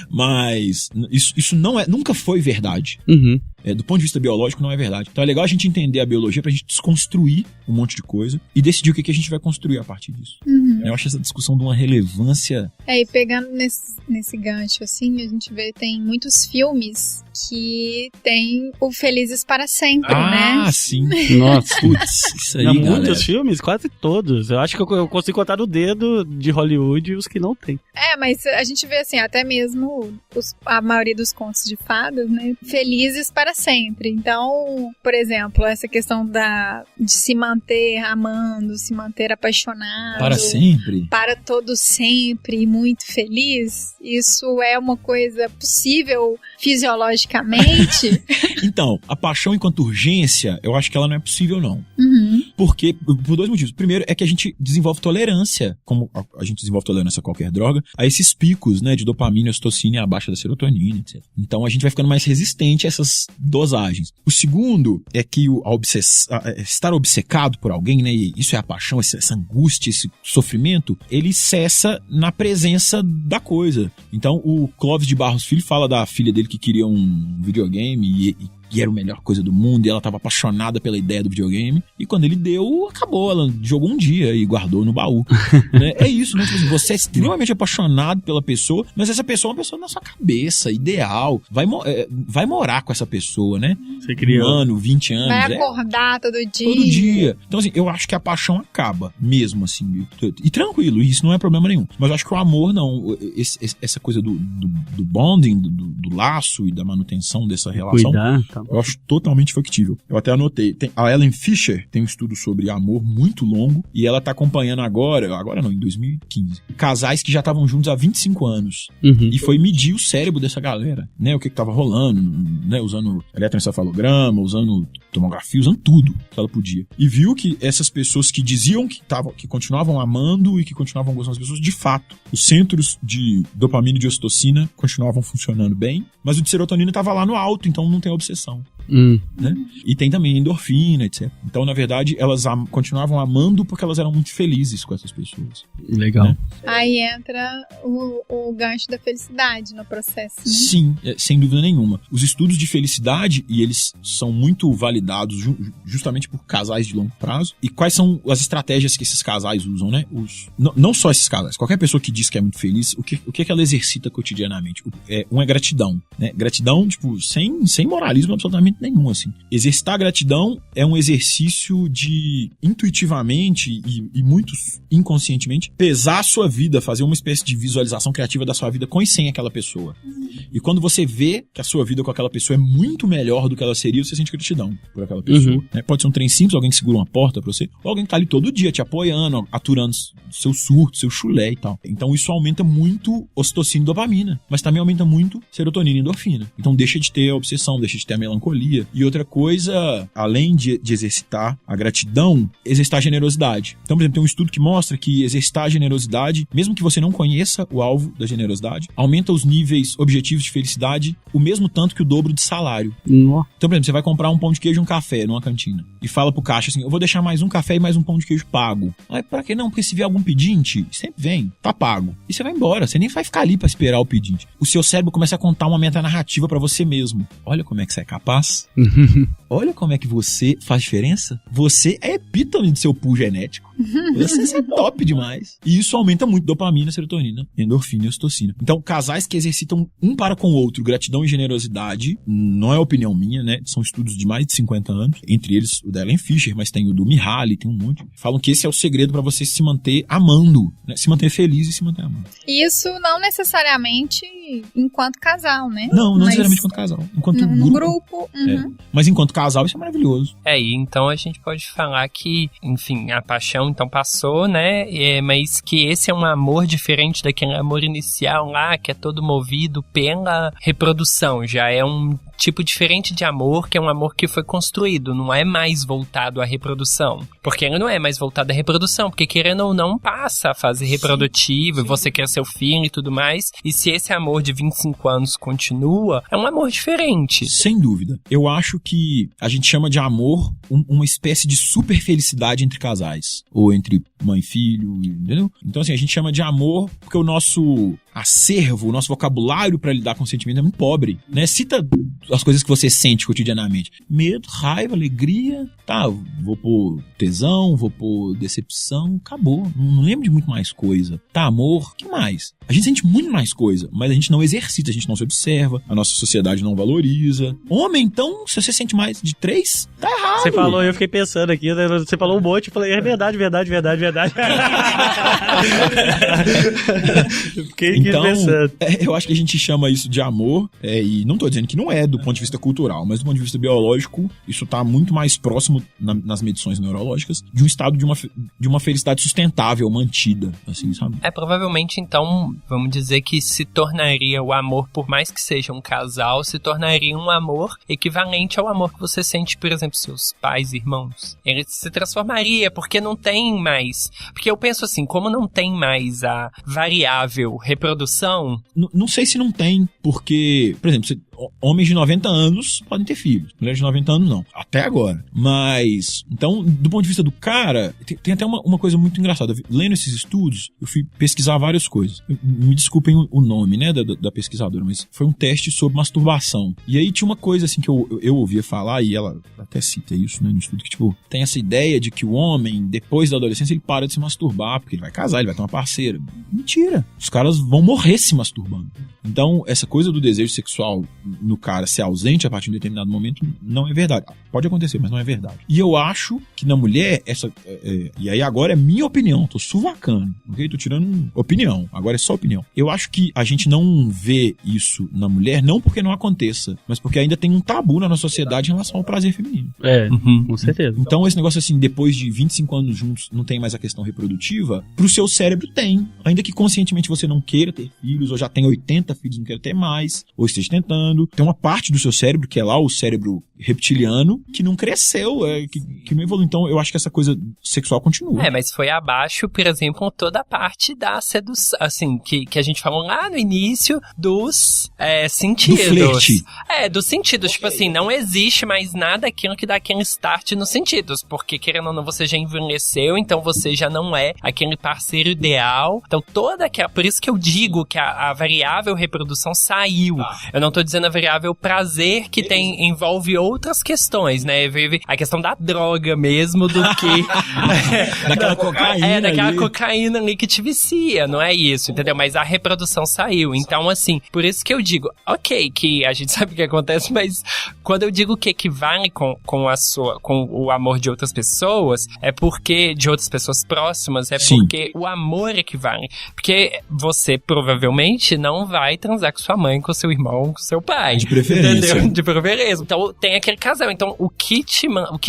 Mas isso nunca foi verdade. Uhum. Do ponto de vista biológico, não é verdade. Então é legal a gente entender a biologia pra gente desconstruir um monte de coisa e decidir o que a gente vai construir a partir disso. Uhum. Eu acho essa discussão de uma relevância... E pegando nesse gancho, assim, a gente vê, tem muitos filmes que tem o Felizes para Sempre, né? Ah, sim. Nossa. Putz, isso aí, Muitos galera. filmes, quase todos. Eu acho que eu consigo contar no dedo de Hollywood os que não tem. Mas a gente vê, assim, até mesmo a maioria dos contos de fadas, né? Felizes para sempre. Então, por exemplo, essa questão de se manter amando, se manter apaixonado. Para sempre. Para todo sempre e muito feliz. Isso é uma coisa possível fisiologicamente? Então, a paixão enquanto urgência, eu acho que ela não é possível, não. Uhum. Porque, por dois motivos. Primeiro, é que a gente desenvolve tolerância, como a gente desenvolve tolerância a qualquer droga, a esses picos, né, de dopamina, ocitocina e abaixo da serotonina, etc. Então, a gente vai ficando mais resistente a essas dosagens. O segundo é que estar obcecado por alguém, né, e isso é a paixão, essa angústia, esse sofrimento, ele cessa na presença da coisa. Então, o Clóvis de Barros Filho fala da filha dele que queria um videogame e era a melhor coisa do mundo, e ela estava apaixonada pela ideia do videogame, e quando ele deu, acabou, ela jogou um dia e guardou no baú. Né? É isso, né? Tipo assim, você é extremamente apaixonado pela pessoa, mas essa pessoa é uma pessoa na sua cabeça, ideal, vai morar com essa pessoa, né? Você cria 1 ano, 20 anos. Vai acordar todo dia. Todo dia. Então, assim, eu acho que a paixão acaba, mesmo assim, e tranquilo, isso não é problema nenhum. Mas eu acho que o amor, não, essa coisa do bonding, do laço e da manutenção dessa relação, cuidar. eu acho totalmente factível. Eu até anotei. A Ellen Fisher tem um estudo sobre amor muito longo e ela tá acompanhando agora não, em 2015, casais que já estavam juntos há 25 anos. Uhum. E foi medir o cérebro dessa galera, né? O que tava rolando, né? Usando eletroencefalograma, usando tomografia, usando tudo que ela podia. E viu que essas pessoas que diziam que continuavam amando e que continuavam gostando das pessoas, de fato, os centros de dopamina e de ocitocina continuavam funcionando bem, mas o de serotonina tava lá no alto, então não tem obsessão. Né? E tem também endorfina, etc. Então, na verdade, elas continuavam amando porque elas eram muito felizes com essas pessoas. Legal. Né? Aí entra o gancho da felicidade no processo, né? Sim, sem dúvida nenhuma. Os estudos de felicidade, e eles são muito validados justamente por casais de longo prazo. E quais são as estratégias que esses casais usam, né? Não só esses casais. Qualquer pessoa que diz que é muito feliz, o que ela exercita cotidianamente? Um é gratidão, né? Gratidão, tipo, sem moralismo absolutamente nenhum, assim. Exercitar a gratidão é um exercício de intuitivamente e muito inconscientemente pesar a sua vida, fazer uma espécie de visualização criativa da sua vida com e sem aquela pessoa. E quando você vê que a sua vida com aquela pessoa é muito melhor do que ela seria, você sente gratidão por aquela pessoa. Uhum. Né? Pode ser um trem simples, alguém que segura uma porta pra você, ou alguém que tá ali todo dia te apoiando, aturando seu surto, seu chulé e tal. Então isso aumenta muito ocitocina e dopamina, mas também aumenta muito serotonina e endorfina. Então deixa de ter a obsessão, deixa de ter a melancolia. E outra coisa, além de exercitar a gratidão, exercitar a generosidade. Então, por exemplo, tem um estudo que mostra que exercitar a generosidade, mesmo que você não conheça o alvo da generosidade, aumenta os níveis objetivos de felicidade o mesmo tanto que o dobro de salário. Nossa. Então, por exemplo, você vai comprar um pão de queijo e um café numa cantina e fala pro caixa assim, eu vou deixar mais um café e mais um pão de queijo pago. Mas pra que não? Porque se vier algum pedinte, sempre vem, tá pago. E você vai embora, você nem vai ficar ali pra esperar o pedinte. O seu cérebro começa a contar uma metanarrativa pra você mesmo. Olha como é que você é capaz. olha como é que você faz diferença. Você é epítome do seu pool genético. Você é top demais. E isso aumenta muito dopamina, serotonina, endorfina e ocitocina. Então, casais que exercitam um para com o outro gratidão e generosidade, não é opinião minha, né? São estudos de mais de 50 anos. Entre eles, o da Ellen Fisher, mas tem o do Mihaly, tem um monte. Falam que esse é o segredo para você se manter amando, né? Se manter feliz e se manter amando. Isso não necessariamente enquanto casal, né? Não necessariamente enquanto casal. Enquanto grupo. Uhum. Mas enquanto casal, isso é maravilhoso. E então a gente pode falar que, enfim, a paixão então passou, né? Mas que esse é um amor diferente daquele amor inicial lá, que é todo movido pela reprodução. Já é um tipo diferente de amor, que é um amor que foi construído, não é mais voltado à reprodução. Porque ele não é mais voltado à reprodução, porque querendo ou não, passa a fase reprodutiva, você quer seu filho e tudo mais. E se esse amor de 25 anos continua, é um amor diferente. Sem dúvida. Eu acho que a gente chama de amor uma espécie de super felicidade entre casais. Ou entre mãe e filho, entendeu? Então, assim, a gente chama de amor porque o nosso acervo, o nosso vocabulário para lidar com o sentimento é muito pobre, né? Cita as coisas que você sente cotidianamente. Medo, raiva, alegria, tá, vou pôr tesão, vou pôr decepção, acabou. Não lembro de muito mais coisa. Tá, amor, que mais? A gente sente muito mais coisa, mas a gente não exercita, a gente não se observa, a nossa sociedade não valoriza. Homem, então, se você sente mais de 3, tá errado. Você falou, eu fiquei pensando aqui, você falou um monte, eu falei, é verdade. Então, eu acho que a gente chama isso de amor, e não tô dizendo que não é do ponto de vista cultural, mas do ponto de vista biológico, isso tá muito mais próximo nas medições neurológicas de um estado de uma felicidade sustentável, mantida, assim, sabe? Provavelmente, então, vamos dizer que se tornaria o amor, por mais que seja um casal, se tornaria um amor equivalente ao amor que você sente, por exemplo, seus pais e irmãos. Ele se transformaria, porque não tem mais... Porque eu penso assim, como não tem mais a variável reprodução... Não sei se não tem, porque, por exemplo, homens de 90 anos podem ter filhos. Mulheres de 90 anos, não. Até agora. Mas, então, do ponto de vista do cara, tem até uma coisa muito engraçada. Lendo esses estudos, eu fui pesquisar várias coisas. Me desculpem o nome, né, da pesquisadora, mas foi um teste sobre masturbação. E aí tinha uma coisa, assim, que eu ouvia falar, e ela até cita isso, né, no estudo, que, tipo, tem essa ideia de que o homem, depois da adolescência, ele para de se masturbar, porque ele vai casar, ele vai ter uma parceira. Mentira. Os caras vão morrer se masturbando. Então, essa coisa do desejo sexual no cara ser ausente a partir de um determinado momento não é verdade. Pode acontecer, mas não é verdade. E eu acho que na mulher, e aí agora é minha opinião, tô suvacando, ok? Tô tirando opinião, agora é só opinião. Eu acho que a gente não vê isso na mulher, não porque não aconteça, mas porque ainda tem um tabu na nossa sociedade em relação ao prazer feminino. Com certeza. Então esse negócio assim, depois de 25 anos juntos, não tem mais a questão reprodutiva, pro seu cérebro tem. Ainda que conscientemente você não queira ter filhos, ou já tem 80 filhos e não queira ter mais, ou esteja tentando, tem uma parte do seu cérebro, que é lá o cérebro reptiliano, que não cresceu, que não evoluiu. Então eu acho que essa coisa sexual continua. Mas foi abaixo, por exemplo, toda a parte da sedução, assim, que a gente falou lá no início dos sentidos. Do flerte. Dos sentidos. Tipo assim, não existe mais nada aquilo que dá aquele start nos sentidos, porque querendo ou não, você já envelheceu, então você já não é aquele parceiro ideal. Então toda aquela... Por isso que eu digo que a variável reprodução saiu. Eu não tô dizendo a variável prazer, que envolve outras questões, né? A questão da droga mesmo, do que... daquela cocaína daquela ali. cocaína ali que te vicia, não é isso, entendeu? Mas a reprodução saiu. Então, assim, por isso que eu digo, ok, que a gente sabe o que acontece, mas quando eu digo que equivale com o amor de outras pessoas, é porque, de outras pessoas próximas, porque o amor equivale. Porque você provavelmente não vai transar com sua mãe, com seu irmão, com seu pai. De preferência. Entendeu? De preferência. Então, tem aquele casal. Então, o que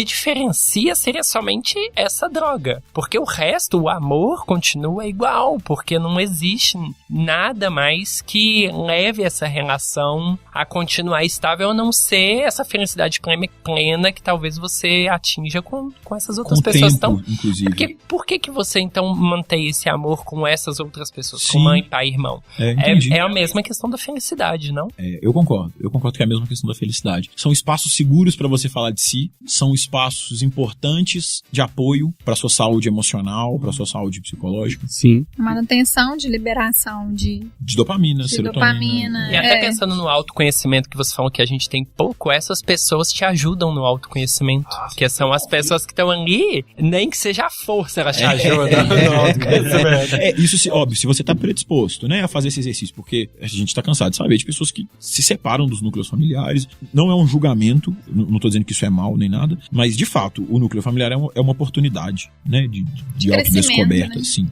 diferencia seria somente essa droga. Porque o resto, o amor, continua igual. Porque não existe nada mais que leve essa relação a continuar estável, a não ser essa felicidade plena que talvez você atinja com essas outras pessoas. Tempo, inclusive. Por que você, então, mantém esse amor com essas outras pessoas? Com mãe, pai e irmão? Entendi. É a mesma questão da felicidade, não? Eu concordo. concordo que é a mesma questão da felicidade. São espaços seguros para você falar de si, são espaços importantes de apoio para sua saúde emocional, para sua saúde psicológica. Sim. Manutenção de liberação de dopamina, serotonina. E até pensando no autoconhecimento que você falou que a gente tem pouco, essas pessoas te ajudam no autoconhecimento. Que são as pessoas que estão ali, nem que seja a força, elas te ajudam no autoconhecimento. Isso, óbvio, se você tá predisposto, né, a fazer esse exercício, porque a gente tá cansado de saber de pessoas que se separam dos núcleos familiares. Não é um julgamento, não tô dizendo que isso é mal nem nada, mas de fato, o núcleo familiar é uma oportunidade, né, de autodescoberta, né? Sim.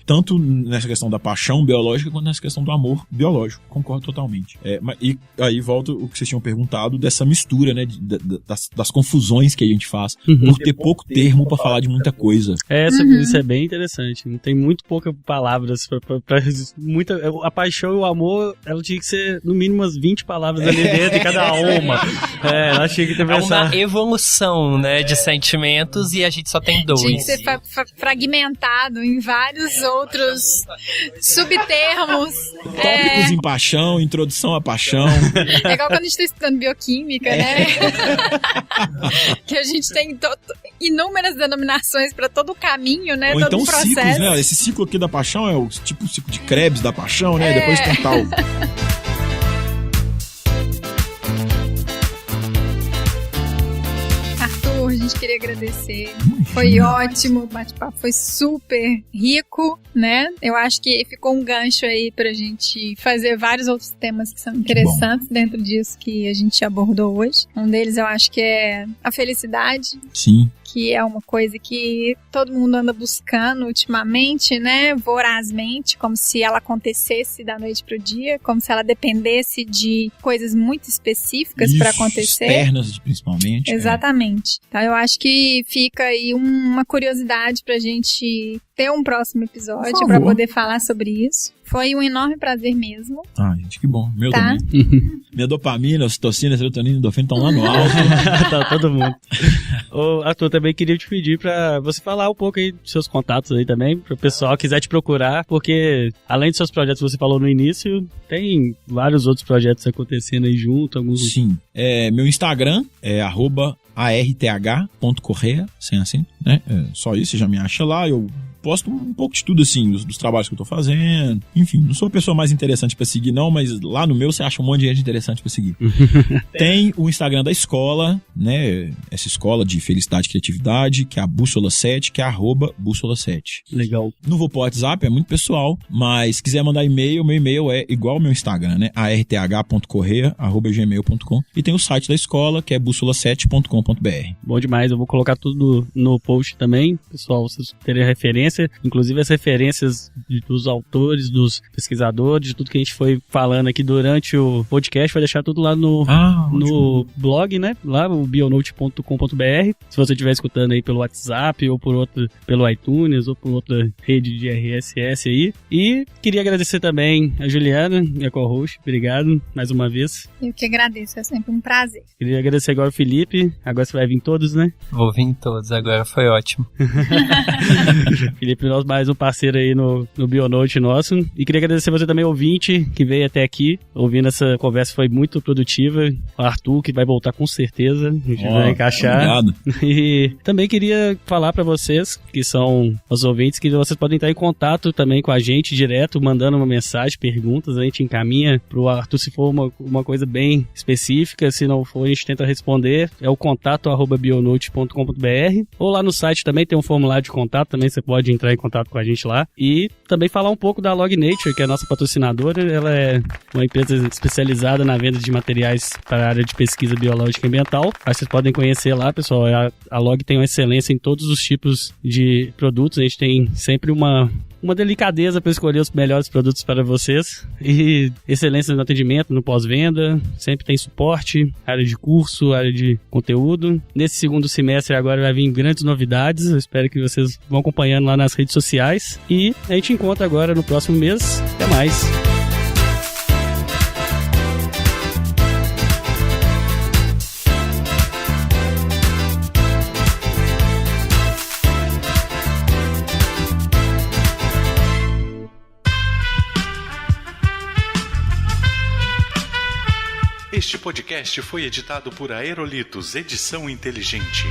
Tanto nessa questão da paixão biológica quanto nessa questão do amor biológico. Concordo totalmente. E aí volta o que vocês tinham perguntado dessa mistura, né, das confusões que a gente faz por ter pouco termo pra falar de muita coisa. Isso é bem interessante. Tem muito poucas palavras pra muita. A paixão e o amor, ela tinha que ser no mínimo umas 20 palavras ali dentro de cada uma. Ela tinha que ter uma evolução, né, de sentimentos e a gente só tem 2. Tinha que ser fragmentado em vários outros subtermos. Tópicos em paixão, introdução à paixão. É igual quando a gente está estudando bioquímica, né? Que a gente tem inúmeras denominações para todo o caminho, né? Ou todo então o processo. Ciclos, né? Esse ciclo aqui da paixão é o tipo o ciclo de Krebs da paixão, né? Depois tem tal. A gente queria agradecer. Foi ótimo, o bate-papo foi super rico, né? Eu acho que ficou um gancho aí pra gente fazer vários outros temas que são interessantes dentro disso que a gente abordou hoje. Um deles eu acho que é a felicidade. Sim. Que é uma coisa que todo mundo anda buscando ultimamente, né? Vorazmente, como se ela acontecesse da noite pro dia, como se ela dependesse de coisas muito específicas para acontecer. Externas, principalmente. Exatamente. Então eu acho que fica aí uma curiosidade pra gente ter um próximo episódio para poder falar sobre isso. Foi um enorme prazer mesmo. Gente, que bom. Meu também. Minha dopamina, ocitocina, serotonina e endorfina estão lá no alto. Tá todo mundo. Arthur, também queria te pedir pra você falar um pouco aí dos seus contatos aí também, pro pessoal que quiser te procurar, porque além dos seus projetos que você falou no início, tem vários outros projetos acontecendo aí junto. Alguns... Sim. Meu Instagram é @arth.correa, sem acento, né? Só isso, você já me acha lá. Eu posto um pouco de tudo, assim, dos trabalhos que eu tô fazendo. Enfim, não sou a pessoa mais interessante pra seguir, não, mas lá no meu você acha um monte de gente interessante pra seguir. Tem o Instagram da escola, né? Essa escola de felicidade e criatividade, que é a Bússola 7, que é @Bússola7. Legal. Não vou pro WhatsApp, é muito pessoal, mas se quiser mandar e-mail, meu e-mail é igual ao meu Instagram, né? arth.correa@gmail.com. E tem o site da escola, que é bússola7.com.br. Bom demais, eu vou colocar tudo no post também, pessoal, vocês terem referência, inclusive as referências dos autores, dos pesquisadores, de tudo que a gente foi falando aqui durante o podcast, vai deixar tudo lá no blog, né? Lá, o bionote.com.br. Se você estiver escutando aí pelo WhatsApp ou pelo iTunes ou por outra rede de RSS aí. E queria agradecer também a Juliana, minha co-host. Obrigado mais uma vez. Eu que agradeço, é sempre um prazer. Queria agradecer agora o Felipe. Agora você vai vir todos, né? Vou vir todos, agora foi ótimo. Felipe, nós mais um parceiro aí no Bionote nosso. E queria agradecer você também, ouvinte, que veio até aqui. Ouvindo essa conversa, foi muito produtiva. O Arthur, que vai voltar com certeza. A gente vai encaixar. Obrigado. E também queria falar pra vocês, que são os ouvintes, que vocês podem estar em contato também com a gente direto, mandando uma mensagem, perguntas. A gente encaminha pro Arthur se for uma coisa bem específica. Se não for, a gente tenta responder. É o contato@bionote.com.br. Ou lá no site também tem um formulário de contato. Também você pode entrar em contato com a gente lá. E também falar um pouco da Log Nature, que é a nossa patrocinadora. Ela é uma empresa especializada na venda de materiais para a área de pesquisa biológica e ambiental. Aí vocês podem conhecer lá, pessoal. A Log tem uma excelência em todos os tipos de produtos. A gente tem sempre uma delicadeza para escolher os melhores produtos para vocês. E excelência no atendimento, no pós-venda. Sempre tem suporte, área de curso, área de conteúdo. Nesse segundo semestre agora vai vir grandes novidades. Eu espero que vocês vão acompanhando lá nas redes sociais. E a gente encontra agora no próximo mês. Até mais! Este podcast foi editado por Aerolitos Edição Inteligente.